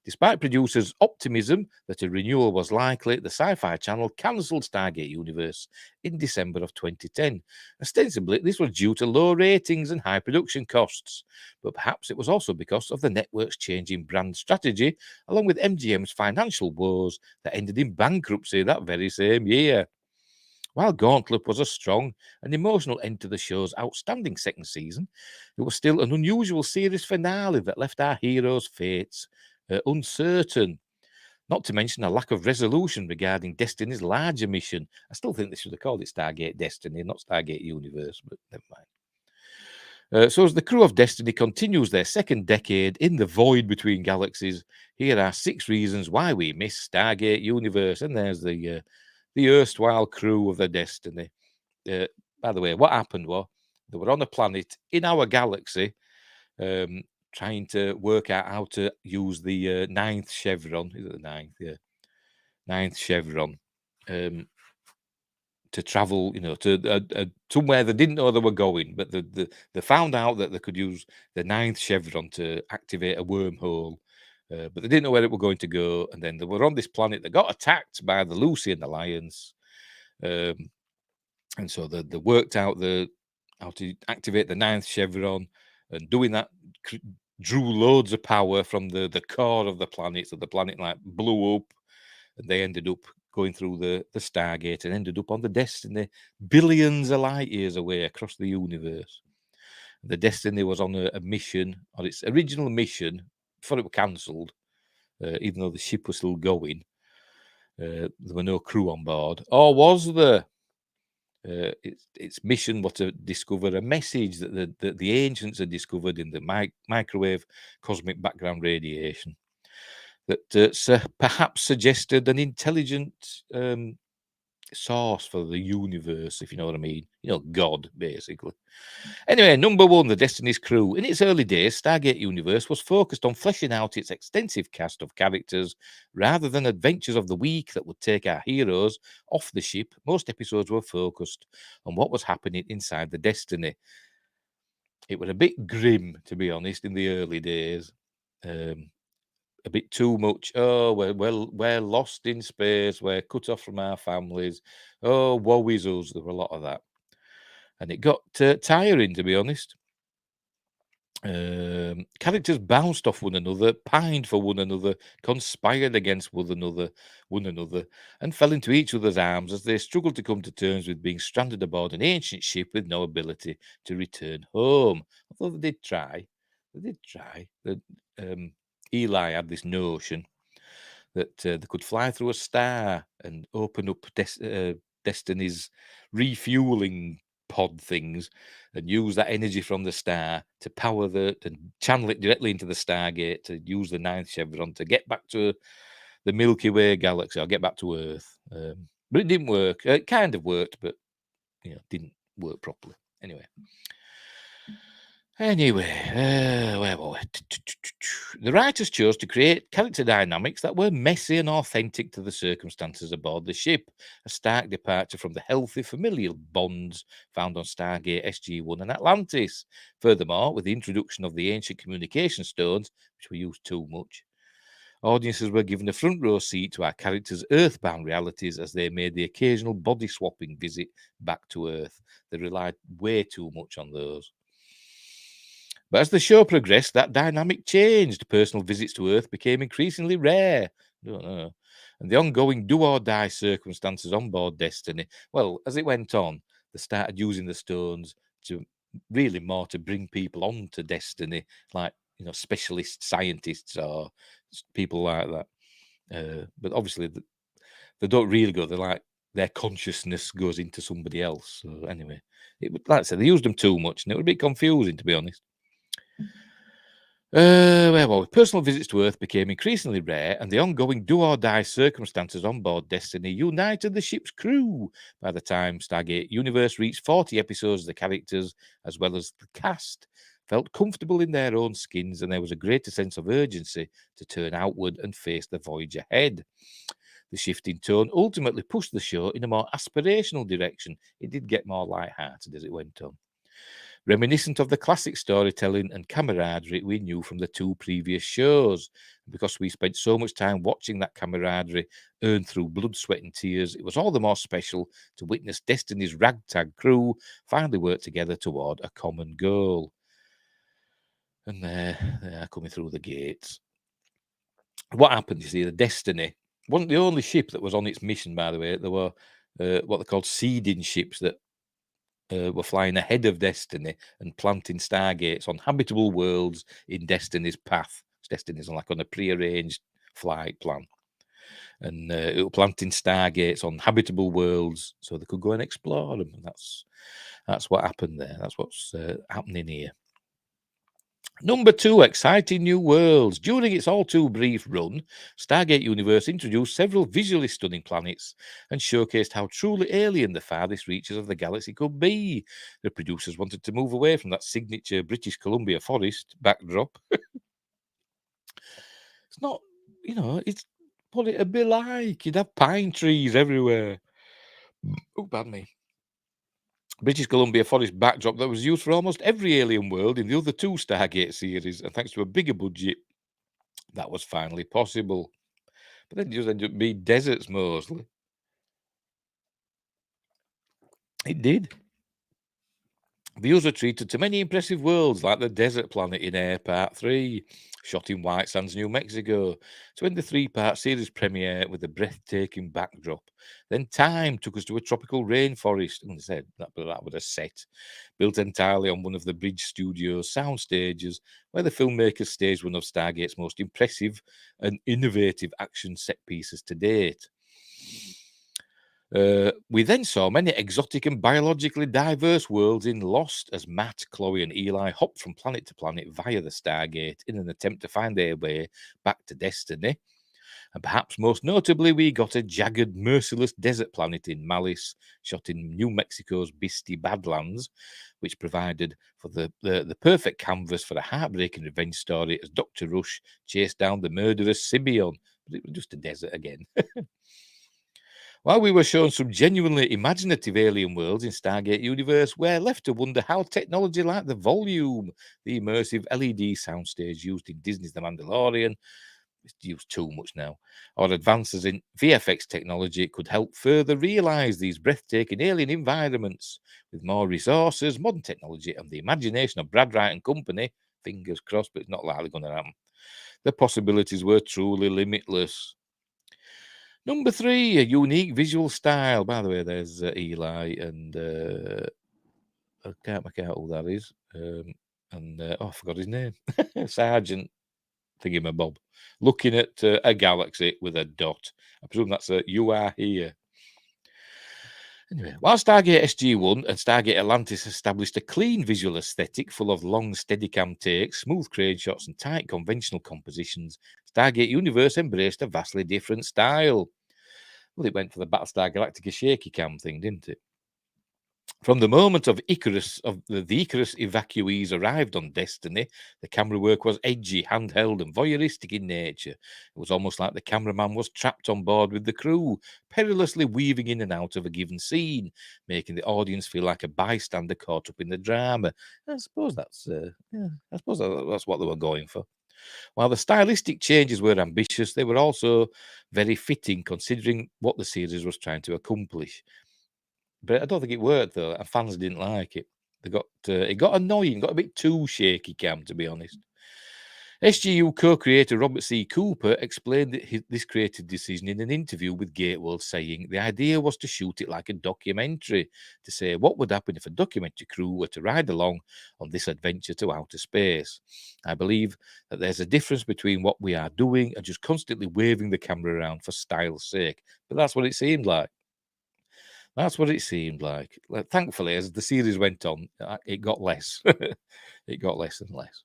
Despite producers' optimism that a renewal was likely, the Sci-Fi Channel cancelled Stargate Universe in December of 2010. Ostensibly, this was due to low ratings and high production costs, but perhaps it was also because of the network's changing brand strategy, along with MGM's financial woes that ended in bankruptcy that very same year. While Gauntlet was a strong and emotional end to the show's outstanding second season, it was still an unusual series finale that left our heroes' fates uncertain. Not to mention a lack of resolution regarding Destiny's larger mission. I still think they should have called it Stargate Destiny, not Stargate Universe, but never mind. So as the crew of Destiny continues their second decade in the void between galaxies, here are 6 reasons why we miss Stargate Universe. And there's the erstwhile crew of the Destiny. By the way, what happened was they were on a planet in our galaxy, trying to work out how to use the 9th chevron. Is it the 9th? Yeah. 9th chevron. To travel, to somewhere they didn't know they were going, but they found out that they could use the 9th chevron to activate a wormhole, but they didn't know where it were going to go. And then they were on this planet that got attacked by the Lucian Alliance, and so they worked out how to activate the 9th chevron, and doing that drew loads of power from the core of the planet, so the planet like blew up, and they ended up going through the Stargate and ended up on the Destiny, billions of light years away across the universe. The Destiny was on a mission, or its original mission, before it was cancelled, even though the ship was still going. There were no crew on board. Or was there? Its mission was to discover a message that the ancients had discovered in the microwave cosmic background radiation that perhaps suggested an intelligent source for the universe, if you know what I mean. God, basically. Anyway, number 1, the Destiny's crew. In its early days, Stargate Universe was focused on fleshing out its extensive cast of characters rather than adventures of the week that would take our heroes off the ship. Most episodes were focused on what was happening inside the Destiny. It was a bit grim, to be honest, in the early days. A bit too much. Oh, we're lost in space. We're cut off from our families. Oh, woe is us. There were a lot of that. And it got tiring, to be honest. Characters bounced off one another, pined for one another, conspired against one another, and fell into each other's arms as they struggled to come to terms with being stranded aboard an ancient ship with no ability to return home. Although they did try. Eli had this notion that they could fly through a star and open up Destiny's refueling pod things and use that energy from the star to power and channel it directly into the Stargate to use the 9th chevron to get back to the Milky Way galaxy or get back to Earth. But it didn't work. It kind of worked, but didn't work properly. Anyway. Anyway, where were we? The writers chose to create character dynamics that were messy and authentic to the circumstances aboard the ship, a stark departure from the healthy familial bonds found on Stargate SG-1 and Atlantis. Furthermore, with the introduction of the ancient communication stones, which were used too much, audiences were given a front row seat to our characters' earthbound realities as they made the occasional body swapping visit back to Earth. They relied way too much on those. But as the show progressed, that dynamic changed. Personal visits to Earth became increasingly rare. Don't know. And the ongoing do or die circumstances on board Destiny, well, as it went on, they started using the stones to really more to bring people on to Destiny, like, specialist scientists or people like that. But obviously, they don't really go. They're like their consciousness goes into somebody else. So anyway, like I said, they used them too much, and it would be confusing, to be honest. Where were we? Personal visits to Earth became increasingly rare, and the ongoing do or die circumstances on board Destiny united the ship's crew. By the time Stargate Universe reached 40 episodes, the characters, as well as the cast, felt comfortable in their own skins, and there was a greater sense of urgency to turn outward and face the voyage ahead. The shift in tone ultimately pushed the show in a more aspirational direction. It did get more light-hearted as it went on, reminiscent of the classic storytelling and camaraderie we knew from the two previous shows. Because we spent so much time watching that camaraderie earned through blood, sweat, and tears, it was all the more special to witness Destiny's ragtag crew finally work together toward a common goal. And they're coming through the gates. What happened, you see, the Destiny wasn't the only ship that was on its mission, by the way. There were what they called seeding ships that were flying ahead of Destiny and planting stargates on habitable worlds in Destiny's path. Destiny's like on a prearranged flight plan. And it was planting stargates on habitable worlds so they could go and explore them. And that's what happened there. That's what's happening here. Number 2, exciting new worlds. During its all too brief run, Stargate Universe introduced several visually stunning planets and showcased how truly alien the farthest reaches of the galaxy could be. The producers wanted to move away from that signature British Columbia forest backdrop. It's not, it's what it'd be like. You'd have pine trees everywhere. Oh, pardon me. British Columbia forest backdrop that was used for almost every alien world in the other 2 Stargate series, and thanks to a bigger budget, that was finally possible. But then it just ended up being deserts mostly. It did. Viewers were treated to many impressive worlds like the desert planet in Air Part 3, shot in White Sands, New Mexico, to end the 3-part series premiere with a breathtaking backdrop. Then time took us to a tropical rainforest, and they said that was a set, built entirely on one of the Bridge Studios sound stages, where the filmmakers staged one of Stargate's most impressive and innovative action set pieces to date. We then saw many exotic and biologically diverse worlds in Lost as Matt, Chloe, and Eli hopped from planet to planet via the Stargate in an attempt to find their way back to Destiny. And perhaps most notably, we got a jagged, merciless desert planet in Malice, shot in New Mexico's Bisty Badlands, which provided for the perfect canvas for a heartbreaking revenge story as Dr. Rush chased down the murderous Simeon. But it was just a desert again. While we were shown some genuinely imaginative alien worlds in Stargate Universe, we're left to wonder how technology like the Volume, the immersive LED soundstage used in Disney's The Mandalorian, it's used too much now, or advances in VFX technology could help further realize these breathtaking alien environments. With more resources, modern technology, and the imagination of Brad Wright and company, fingers crossed, but it's not likely going to happen, the possibilities were truly limitless. Number 3, a unique visual style. By the way, there's Eli, and I can't make out who that is. I forgot his name. Sergeant Thingamabob. Looking at a galaxy with a dot. I presume that's a "You are here." Anyway, while Stargate SG-1 and Stargate Atlantis established a clean visual aesthetic full of long Steadicam takes, smooth crane shots, and tight conventional compositions, Stargate Universe embraced a vastly different style. Well, it went for the Battlestar Galactica shaky cam thing, didn't it? From the moment of Icarus, of the Icarus evacuees arrived on Destiny, the camera work was edgy, handheld, and voyeuristic in nature. It was almost like the cameraman was trapped on board with the crew, perilously weaving in and out of a given scene, making the audience feel like a bystander caught up in the drama. I suppose that's what they were going for. While the stylistic changes were ambitious, they were also very fitting considering what the series was trying to accomplish. But I don't think it worked though, and fans didn't like it. It got annoying, got a bit too shaky cam, to be honest. SGU co-creator Robert C. Cooper explained this creative decision in an interview with Gateworld, saying the idea was to shoot it like a documentary, to say what would happen if a documentary crew were to ride along on this adventure to outer space. I believe that there's a difference between what we are doing and just constantly waving the camera around for style's sake. But that's what it seemed like. That's what it seemed like. Thankfully, as the series went on, it got less. It got less and less.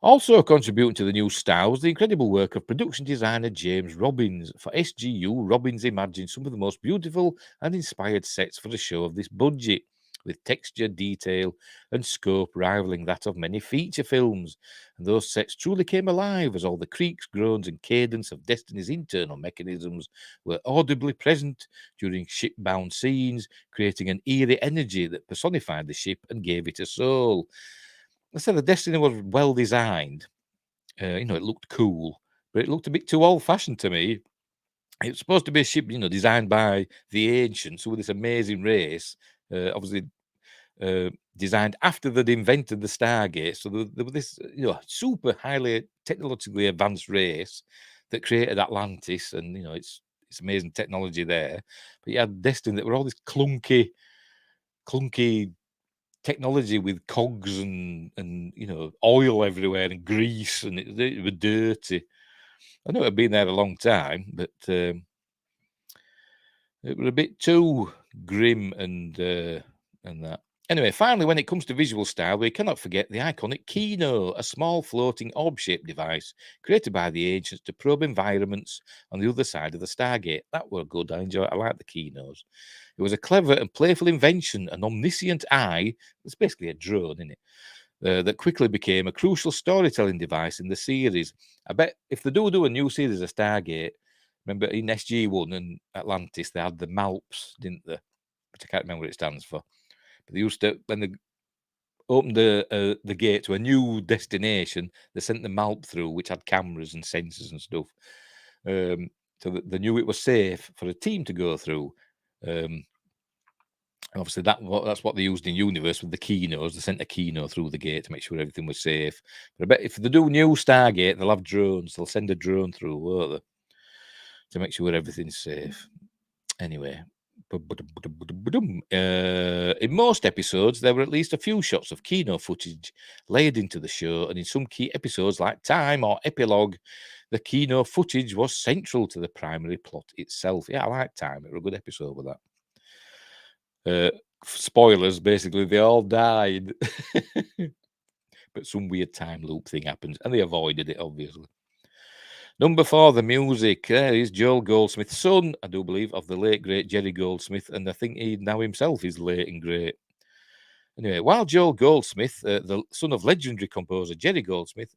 Also contributing to the new star was the incredible work of production designer James Robbins. For SGU, Robbins imagined some of the most beautiful and inspired sets for a show of this budget, with texture, detail, and scope rivaling that of many feature films. And those sets truly came alive as all the creaks, groans, and cadence of Destiny's internal mechanisms were audibly present during ship-bound scenes, creating an eerie energy that personified the ship and gave it a soul. I said the Destiny was well designed. It looked cool, but it looked a bit too old-fashioned to me. It was supposed to be a ship, designed by the ancients, who were this amazing race, obviously designed after they'd invented the Stargate. So there was this, super highly technologically advanced race that created Atlantis, and it's amazing technology there. But you had Destiny that were all this clunky technology with cogs and oil everywhere and grease, and it was dirty. I know it had been there a long time, but it was a bit too grim and that. Anyway, finally, when it comes to visual style, we cannot forget the iconic Kino, a small floating orb-shaped device created by the ancients to probe environments on the other side of the Stargate. That were good. I like the Kinos. It was a clever and playful invention, an omniscient eye. It's basically a drone, isn't it? That quickly became a crucial storytelling device in the series. I bet if they do a new series of Stargate, remember in SG1 and Atlantis, they had the MALPs, didn't they? Which I can't remember what it stands for. But they used to, when they opened the gate to a new destination, they sent the MALP through, which had cameras and sensors and stuff. So that they knew it was safe for a team to go through. Obviously, that's what they used in Universe with the Kinos. They sent a Kino through the gate to make sure everything was safe. But I bet if they do new Stargate, they'll have drones. They'll send a drone through, won't they? To make sure everything's safe. Anyway. In most episodes, there were at least a few shots of Kino footage laid into the show, and in some key episodes like Time or Epilogue, the Kino footage was central to the primary plot itself. Yeah, I like Time. It was a good episode with that. Spoilers, basically, they all died. But some weird time loop thing happens, and they avoided it, obviously. Number 4, the music. There is Joel Goldsmith, son, I do believe, of the late, great Jerry Goldsmith, and I think he now himself is late and great. Anyway, while Joel Goldsmith, the son of legendary composer Jerry Goldsmith,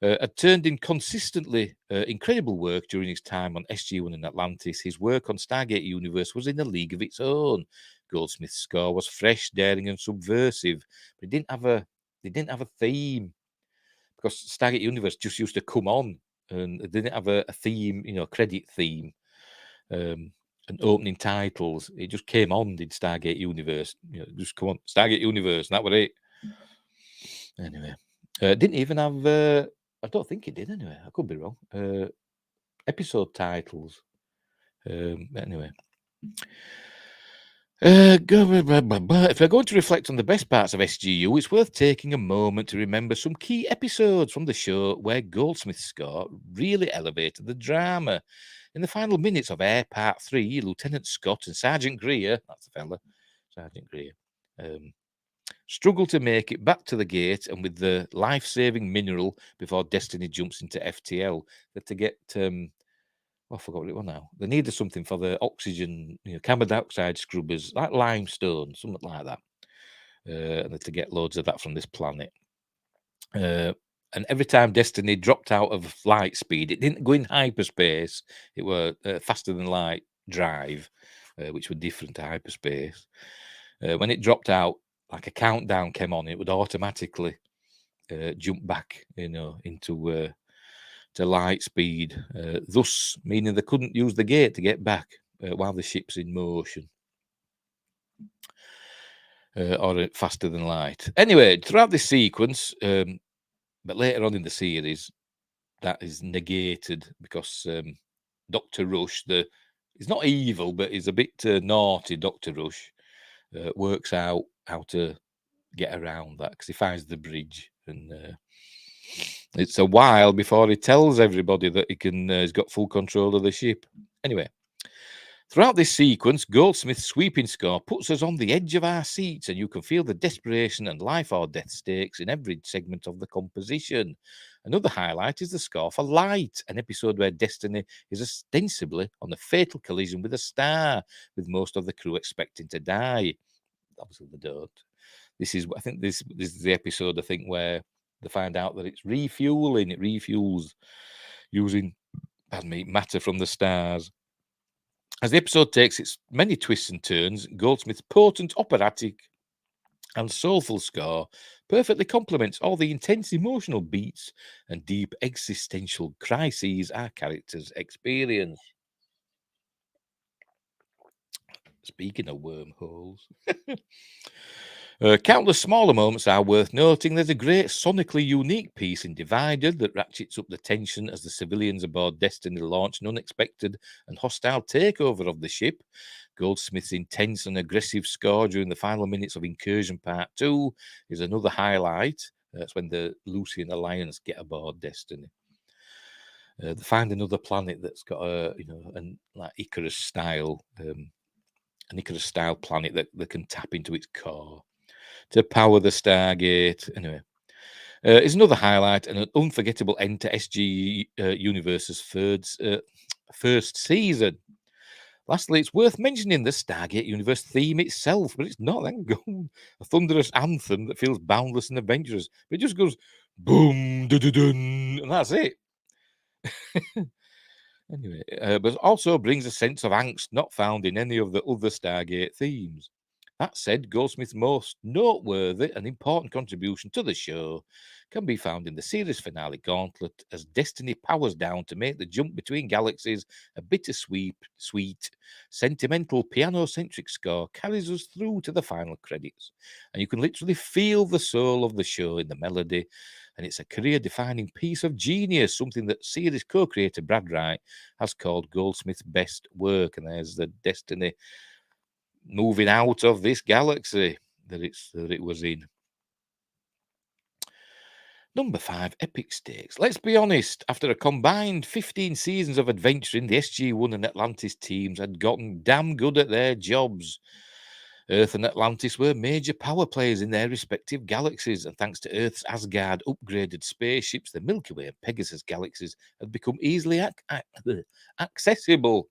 had turned in consistently incredible work during his time on SG-1 and Atlantis, his work on Stargate Universe was in a league of its own. Goldsmith's score was fresh, daring, and subversive, but it didn't have a theme, because Stargate Universe just used to come on, and it didn't have a theme, credit theme, and opening titles. It just came on in Stargate Universe, just come on, Stargate Universe, and that was it. Anyway, didn't even have. I don't think it did. Anyway, I could be wrong. Episode titles. Anyway. If we're going to reflect on the best parts of SGU, it's worth taking a moment to remember some key episodes from the show where Goldsmith's score really elevated the drama. In the final minutes of Air Part 3, Lieutenant Scott and Sergeant Greer, that's the fella, Sergeant Greer, struggle to make it back to the gate and with the life-saving mineral before Destiny jumps into FTL. That to get I forgot what it was now. They needed something for the oxygen, carbon dioxide scrubbers, like limestone, something like that. And to get loads of that from this planet. And every time Destiny dropped out of light speed, it didn't go in hyperspace. It were faster than light drive, which were different to hyperspace. When it dropped out, like a countdown came on, it would automatically jump back, into to light speed, thus meaning they couldn't use the gate to get back while the ship's in motion. Or faster than light. Anyway, throughout this sequence, but later on in the series, that is negated because Dr. Rush, he's not evil, but he's a bit naughty. Dr. Rush works out how to get around that because he finds the bridge, and it's a while before he tells everybody that he's got full control of the ship. Anyway, throughout this sequence, Goldsmith's sweeping score puts us on the edge of our seats, and you can feel the desperation and life or death stakes in every segment of the composition. Another highlight is the score for Light, an episode where Destiny is ostensibly on a fatal collision with a star, with most of the crew expecting to die. Obviously, they don't. This is the episode, I think, where they find out that it's refueling. It refuels using, matter from the stars. As the episode takes its many twists and turns, Goldsmith's potent operatic and soulful score perfectly complements all the intense emotional beats and deep existential crises our characters experience. Speaking of wormholes, countless smaller moments are worth noting. There's a great sonically unique piece in Divided that ratchets up the tension as the civilians aboard Destiny launch an unexpected and hostile takeover of the ship. Goldsmith's intense and aggressive score during the final minutes of Incursion Part 2 is another highlight. That's when the Lucy and Alliance get aboard Destiny. They find another planet that's got like Icarus style, an Icarus style planet that can tap into its core to power the Stargate. Anyway, is another highlight and an unforgettable end to SG Universe's first season. Lastly, it's worth mentioning the Stargate Universe theme itself, but it's not that good. A thunderous anthem that feels boundless and adventurous, but it just goes boom, dun, and that's it. Anyway, but also brings a sense of angst not found in any of the other Stargate themes. That said, Goldsmith's most noteworthy and important contribution to the show can be found in the series finale Gauntlet, as Destiny powers down to make the jump between galaxies. A bittersweet, sweet, sentimental, piano-centric score carries us through to the final credits, and you can literally feel the soul of the show in the melody. And it's a career-defining piece of genius, something that series co-creator Brad Wright has called Goldsmith's best work. And there's the Destiny moving out of this galaxy that it was in. Number 5, Epic Stakes. Let's be honest, after a combined 15 seasons of adventuring, the SG-1 and Atlantis teams had gotten damn good at their jobs. Earth and Atlantis were major power players in their respective galaxies, and thanks to Earth's Asgard upgraded spaceships, the Milky Way and Pegasus galaxies had become easily accessible.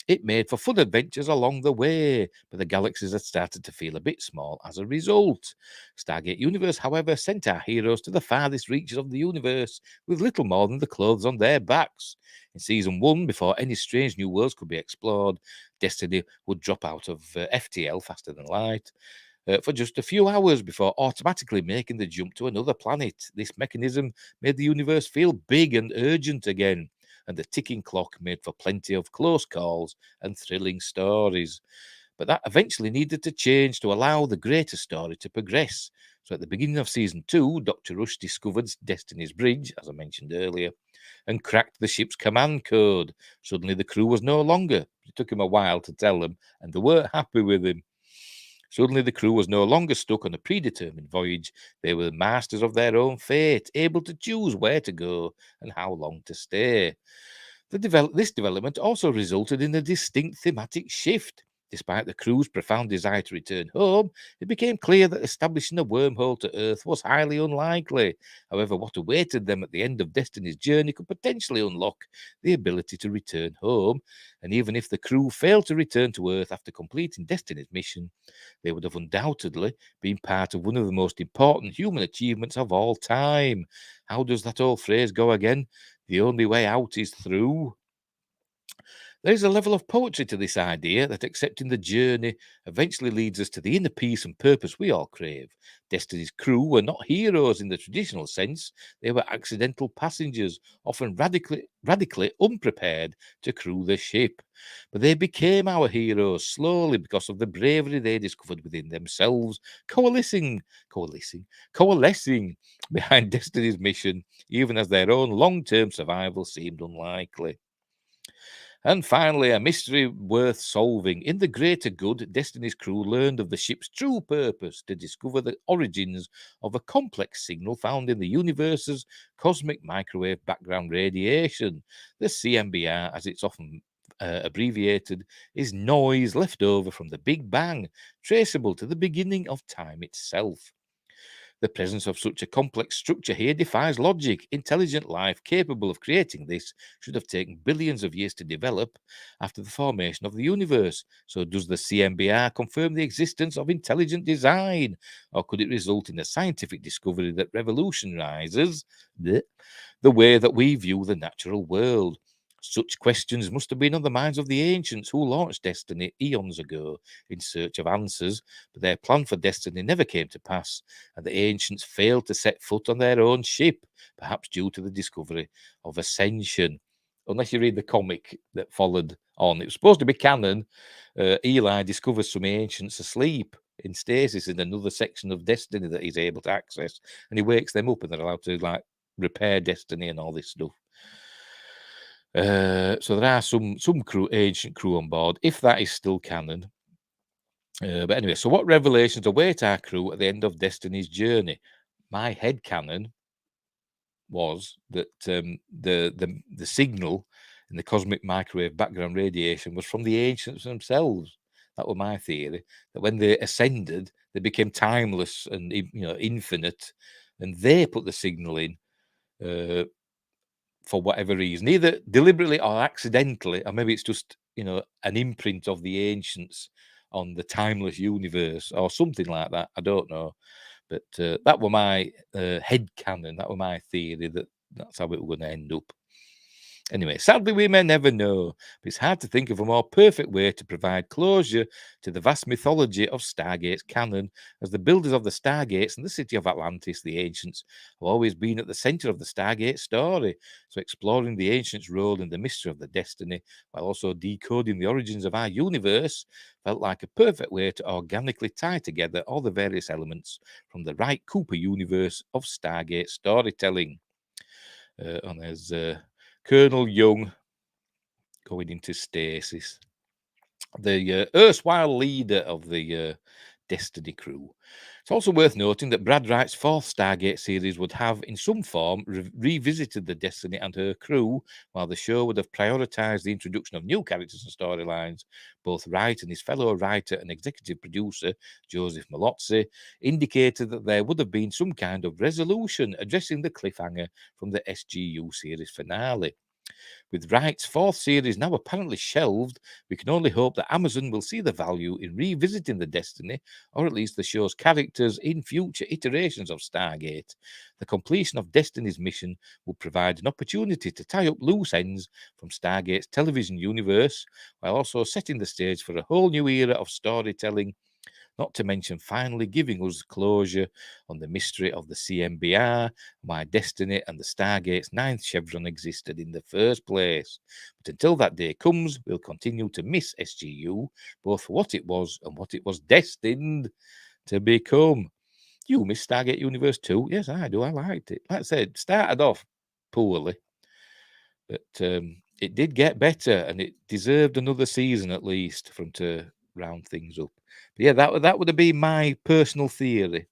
It made for fun adventures along the way, but the galaxies had started to feel a bit small as a result. Stargate Universe, however, sent our heroes to the farthest reaches of the universe with little more than the clothes on their backs. In Season 1, before any strange new worlds could be explored, Destiny would drop out of FTL, faster than light, for just a few hours before automatically making the jump to another planet. This mechanism made the universe feel big and urgent again, and the ticking clock made for plenty of close calls and thrilling stories. But that eventually needed to change to allow the greater story to progress. So at the beginning of Season 2, Dr. Rush discovered Destiny's Bridge, as I mentioned earlier, and cracked the ship's command code. Suddenly the crew was no longer, it took him a while to tell them, and they weren't happy with him. Suddenly the crew was no longer stuck on a predetermined voyage. They were the masters of their own fate, able to choose where to go and how long to stay. This development also resulted in a distinct thematic shift. Despite the crew's profound desire to return home, it became clear that establishing a wormhole to Earth was highly unlikely. However, what awaited them at the end of Destiny's journey could potentially unlock the ability to return home. And even if the crew failed to return to Earth after completing Destiny's mission, they would have undoubtedly been part of one of the most important human achievements of all time. How does that old phrase go again? The only way out is through. There is a level of poetry to this idea that accepting the journey eventually leads us to the inner peace and purpose we all crave. Destiny's crew were not heroes in the traditional sense, they were accidental passengers, often radically unprepared to crew the ship. But they became our heroes slowly because of the bravery they discovered within themselves, coalescing behind Destiny's mission, even as their own long-term survival seemed unlikely. And finally, a mystery worth solving. In the greater good, Destiny's crew learned of the ship's true purpose to discover the origins of a complex signal found in the universe's cosmic microwave background radiation. The CMBR, as it's often abbreviated, is noise left over from the Big Bang, traceable to the beginning of time itself. The presence of such a complex structure here defies logic. Intelligent life capable of creating this should have taken billions of years to develop after the formation of the universe. So, does the CMBR confirm the existence of intelligent design? Or could it result in a scientific discovery that revolutionizes the way that we view the natural world? Such questions must have been on the minds of the ancients who launched Destiny eons ago in search of answers, but their plan for Destiny never came to pass, and the ancients failed to set foot on their own ship, perhaps due to the discovery of Ascension. Unless you read the comic that followed on, it was supposed to be canon. Eli discovers some ancients asleep in stasis in another section of Destiny that he's able to access, and he wakes them up, and they're allowed to repair Destiny and all this stuff. So there are some ancient crew on board, if that is still canon. But anyway, so what revelations await our crew at the end of Destiny's journey? My head canon was that the signal in the cosmic microwave background radiation was from the ancients themselves. That was my theory. That when they ascended, they became timeless and infinite, and they put the signal in. For whatever reason, either deliberately or accidentally, or maybe it's just an imprint of the ancients on the timeless universe or something like that. I don't know, but that were my head canon. That were my theory that that's how it was going to end up. Anyway, sadly, we may never know, but it's hard to think of a more perfect way to provide closure to the vast mythology of Stargate's canon, as the builders of the Stargates and the city of Atlantis, the ancients, have always been at the center of the Stargate story. So, exploring the ancients' role in the mystery of the Destiny, while also decoding the origins of our universe, felt like a perfect way to organically tie together all the various elements from the Wright Cooper universe of Stargate storytelling. And there's Colonel Young going into stasis. The erstwhile leader of the Destiny crew. It's also worth noting that Brad Wright's fourth Stargate series would have, in some form, revisited the Destiny and her crew, while the show would have prioritized the introduction of new characters and storylines. Both Wright and his fellow writer and executive producer, Joseph Malozzi, indicated that there would have been some kind of resolution addressing the cliffhanger from the SGU series finale. With Wright's fourth series now apparently shelved, we can only hope that Amazon will see the value in revisiting the Destiny, or at least the show's characters, in future iterations of Stargate. The completion of Destiny's mission will provide an opportunity to tie up loose ends from Stargate's television universe, while also setting the stage for a whole new era of storytelling, not to mention finally giving us closure on the mystery of the CMBR, why Destiny and the Stargate's ninth chevron existed in the first place. But until that day comes, we'll continue to miss SGU, both for what it was and what it was destined to become. You miss Stargate Universe 2? Yes, I do. I liked it. Like I said, started off poorly, but it did get better, and it deserved another season at least from to round things up. But yeah, that would have been my personal theory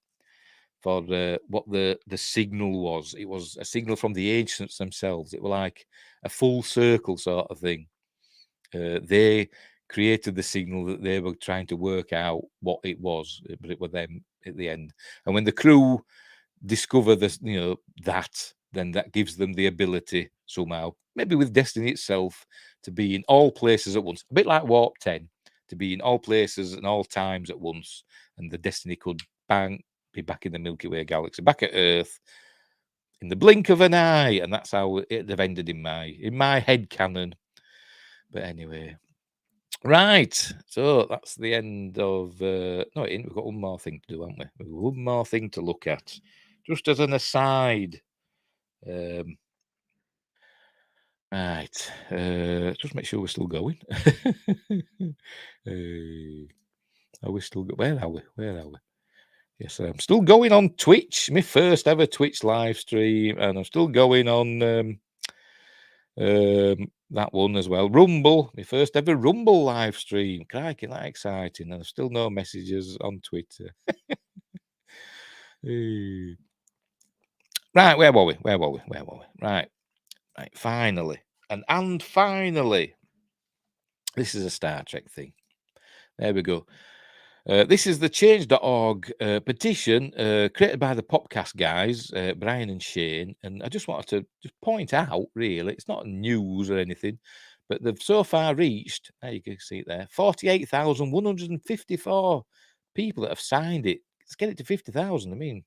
for what the signal was. It was a signal from the ancients themselves. It was like a full circle sort of thing. They created the signal that they were trying to work out what it was, but it were them at the end. And when the crew discover this, that, then that gives them the ability somehow, maybe with destiny itself, to be in all places at once, a bit like Warp 10, to be in all places and all times at once, and the destiny could be back in the Milky Way galaxy, back at Earth in the blink of an eye. And that's how it have ended in my head canon. But anyway, right, so that's the end of no, we've got one more thing to do, haven't we? We've got one more thing to look at, just as an aside. Right, just make sure we're still going. Are we still where are we? Yes, I'm still going on Twitch, my first ever Twitch live stream, and I'm still going on that one as well. Rumble, my first ever Rumble live stream. Crikey, that exciting. And there's still no messages on Twitter. Right, where were we? Right, finally. And finally, this is a Star Trek thing. There we go. This is the change.org petition created by the Popcast guys, Brian and Shane. And I just wanted to just point out, really, it's not news or anything, but they've so far reached, there you can see it there, 48,154 people that have signed it. Let's get it to 50,000. I mean,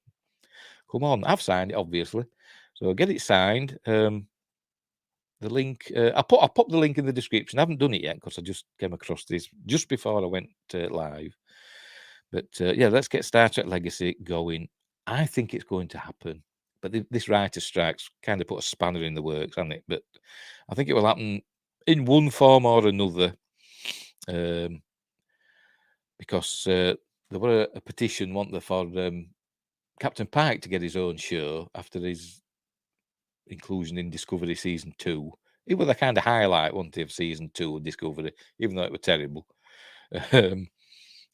come on. I've signed it, obviously. So get it signed. The link, I'll put the link in the description. I haven't done it yet because I just came across this just before I went live. But yeah, let's get Star Trek Legacy going. I think it's going to happen. But this writer strikes kind of put a spanner in the works, hasn't it? But I think it will happen in one form or another. Because there were a petition, wasn't there, for Captain Pike to get his own show after his inclusion in Discovery Season 2. It was a kind of highlight, wasn't it, of Season 2 of Discovery, even though it was terrible.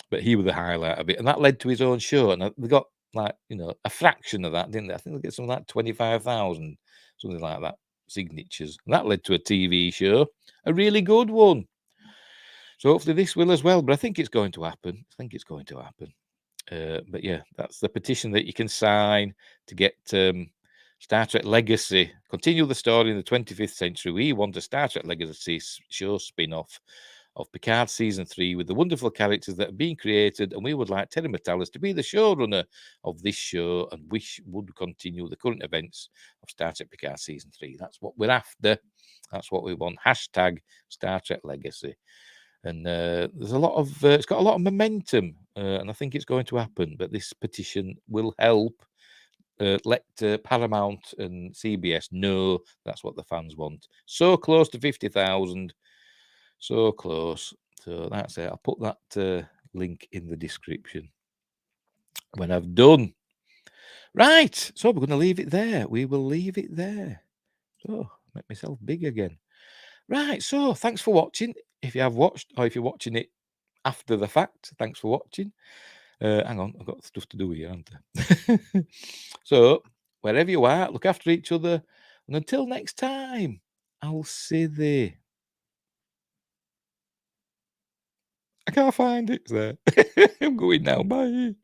But he was the highlight of it, and that led to his own show. And they got a fraction of that, didn't they? I think they get something like 25,000, something like that, signatures. And that led to a TV show, a really good one. So hopefully this will as well. But I think it's going to happen. But yeah, that's the petition that you can sign to get Star Trek Legacy. Continue the story in the 25th century. We want a Star Trek Legacy show spin-off of Picard Season 3 with the wonderful characters that have been created, and we would like Terry Matalas to be the showrunner of this show and would continue the current events of Star Trek Picard Season 3. That's what we're after. That's what we want. Hashtag Star Trek Legacy. And there's a lot of it's got a lot of momentum, and I think it's going to happen. But this petition will help let Paramount and CBS know that's what the fans want. So close to 50,000. So close. So that's it. I'll put that link in the description when I've done. Right. So we're going to leave it there. We will leave it there. So make myself big again. Right. So thanks for watching. If you have watched, or if you're watching it after the fact, thanks for watching. Hang on, I've got stuff to do here, haven't I? So wherever you are, look after each other. And until next time, I'll see thee. I can't find it. It's there. I'm going now. Bye.